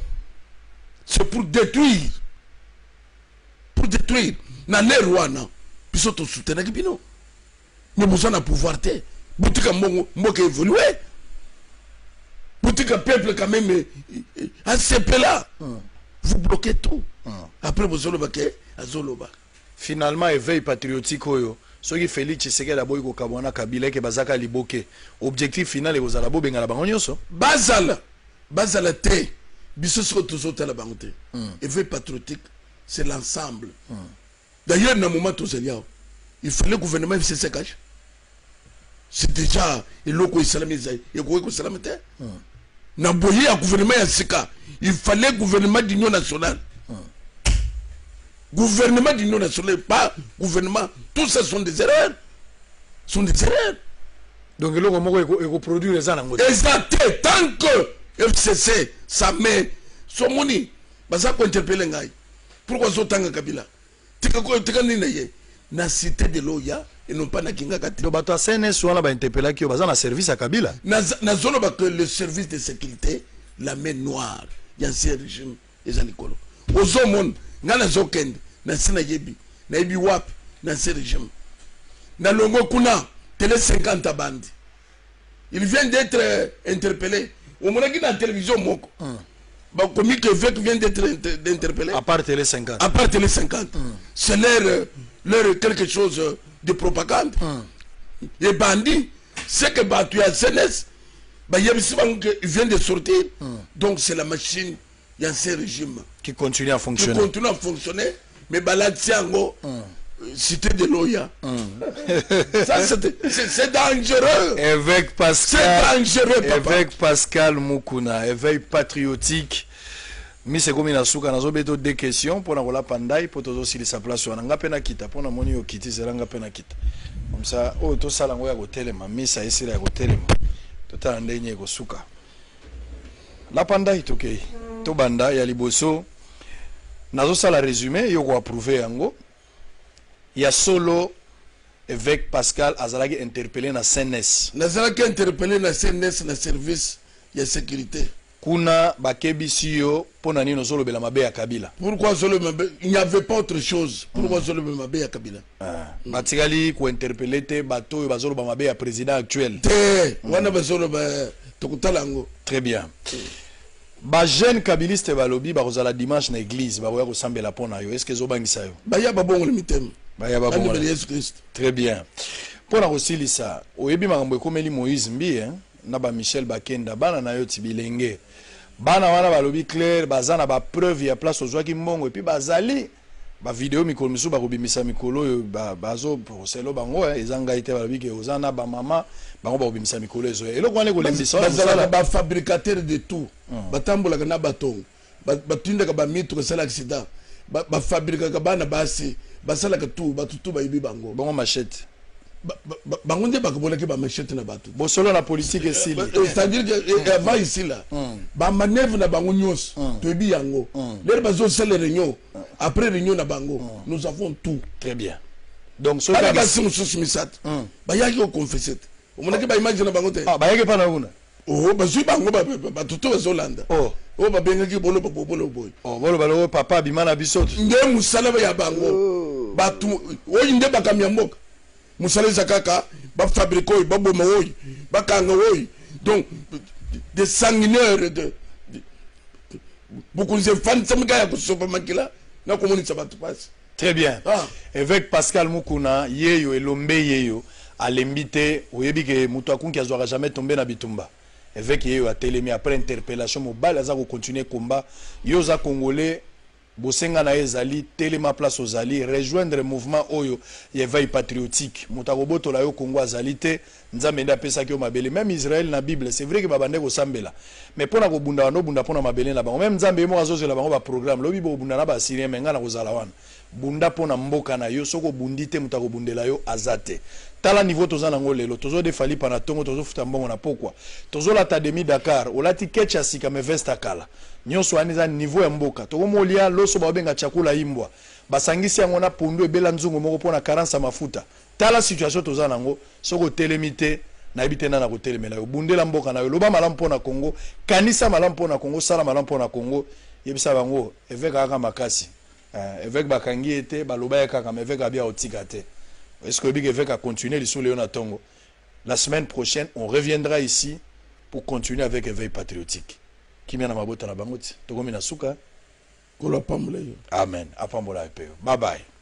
c'est pour détruire détruire na les rois na biso to soutenir bino mais besoin na pouvoir te boutika mbongo évoluer boutika peuple quand même ACP là vous bloquez tout après vous allez baké azoloba finalement éveil patriotique oyo soki Félix Tshisekedi aboyi ko kabwana Kabila ke bazaka liboke objectif final aux alabo bengala bango nyonso bazala te biso so tozotala bango te éveil patriotique c'est l'ensemble d'ailleurs na moment tozelia il fallait le gouvernement se cache c'est déjà eloko islamiza eko ko salamete na boye ya gouvernement ya sika il fallait gouvernement d'union nationale gouvernement d'union nationale pas gouvernement tout ça sont des erreurs donc eloko moko eko produire les anango exact tant que FCC ça met somoni baza ko interpeller ngai pourquoi zotanga Kabila tika nina ye na cité de Loya et non pas na kinga kati do bato CNS wana ba interpeller ki baza na service à Kabila na zone ba que le service de sécurité la main noire ya ce régime les alikolo ozomon ngana zokende na sina yebi na yebi wap na ce régime na longo kuna télé 50 bandi il vient d'être interpellé au moment qui na télévision moko bah comme que Vec vient d'être interpellé à part télé 50 c'est leur quelque chose de propagande et bandit c'est que batu ya CNS bah il vient de sortir donc c'est la machine il y a ce régime qui continue à fonctionner mais balatiango cité de Loya ça c'est dangereux évêque Pascal Mukuna éveil patriotique mi c'est comme na suka nazo beto deux questions pour na kola pandai pour tozo sili sa place wana nga pena kita pour na moni yo kiti zeranga pena kita comme ça o to sala ngo ya ko telema mi sa esira ya ko telema to ta ndenye ko suka la pandai tokei to banda ya liboso nazo sala résumé yo ko approuver yango. Il y a solo évêque Pascal Azalaki interpellé na CNS. Nazalaki interpellé na CNS na service de sécurité. Kuna bakebisi yo pona nino solo bela mabe ya Kabila. Pourquoi solo mabe? Il n'y avait pas autre chose. Pourquoi solo mabe ya Kabila? Batikali ko interpellé te bato yo bazolo ba mabe ya président actuel. Te wana bazolo ba tokutalango. Très bien. Ba jeune kabiliste balobi ba kozala dimanche na église ba koya ko sambela pona yo. Est-ce que zo bangisa yo? Ba ya ba bongo le mitem. Très bien. Pour la Rosilisa, au Ebi Marambo Komeli Moïse Mbi, na ba Michel Bakenda, bana na yo tibilenge. Bana wana balobi clair, bazana ba preuve ya place aux Joaquim Mbongo et puis bazali ba vidéo mikolo misu ba kobimisa mikolo bazo procès bango ezanga ite balobi ke ozana ba mama bango ba kobimisa mikolo ezo. Et lokwane ko lembisa bazala ba fabricateur de tout. Batambola kana batongo. Batunda ka ba mitu ko sala accident. Ba fabrica ka bana basi. Basala ka tout batutu ba yibi bango bango machette bango nde bakabola ke ba machette na batu bo solo la politique esili c'est-à-dire que avant ici là ba manœuvre na bango nyos to yibi yango les bazo sala réunion après réunion na bango nous avons tout très bien donc so ba basim susmisat ba yaki ko confesser o mona ke ba imagine na bango te ba yaki pa na una oh ba su bango ba tutu bazo landa o ba benga ki bolo boy bolo balo papa bimana bisoto nde musala ba ya bango batu oyi nde bakamya mboka musala zakaka ba fabrique oyi ba boma oyi ba kanga oyi donc des sanguinaires de beaucoup de fans samga ya kusopa makila na community sabatu passe très bien évêque Pascal Mukuna yeyo elombe yeyo alembite oyebi ke mutu akunki azwaka jamais tomber na bitumba évêque yeyo atelemi après interpellation mobile aza ko continuer combat yoza congolais bosenga na ezali telema place ozali rejoindre mouvement oyo yeveil patriotique mutako botola yo Congo azali te nzambe nda pesa ki o mabele même Israël na Bible c'est vrai que babande ko sambela mais pona ko bunda no bunda pona mabele na bango même nzambe mo azozela bango ba programme lobi bo bunda na ba syrien menga na kozala wana bunda pona mboka na yo soko bundite mutako bundela yo azate tala niveau tozana ngo lelo tozo defali pana tongo tozo futa mbongo na pokwa tozo la Académie Dakar olati kecha sika me vesta kala nyonso aniza niveau ya mboka tokomolia loso babenga chakula imbwa basangisi yango na pundu ebela nzungu moko pona 40 mafuta tala situation tozana ngo soko telemite na ibitena na kotelemela yo bundela mboka na yo loba malamu pona Congo kanisa malamu pona Congo sala malamu pona Congo yebisa bango eveka aka makasi Évêque bakangi était baloba kaka mais évêque abia otikate. Est-ce que évêque a continué les sous Léona Tongo? La semaine prochaine, on reviendra ici pour continuer avec éveil patriotique. Qui m'a mabota na bangoti. Togomi na suka. Kola pamule. Amen. Apambola epeo. Bye bye.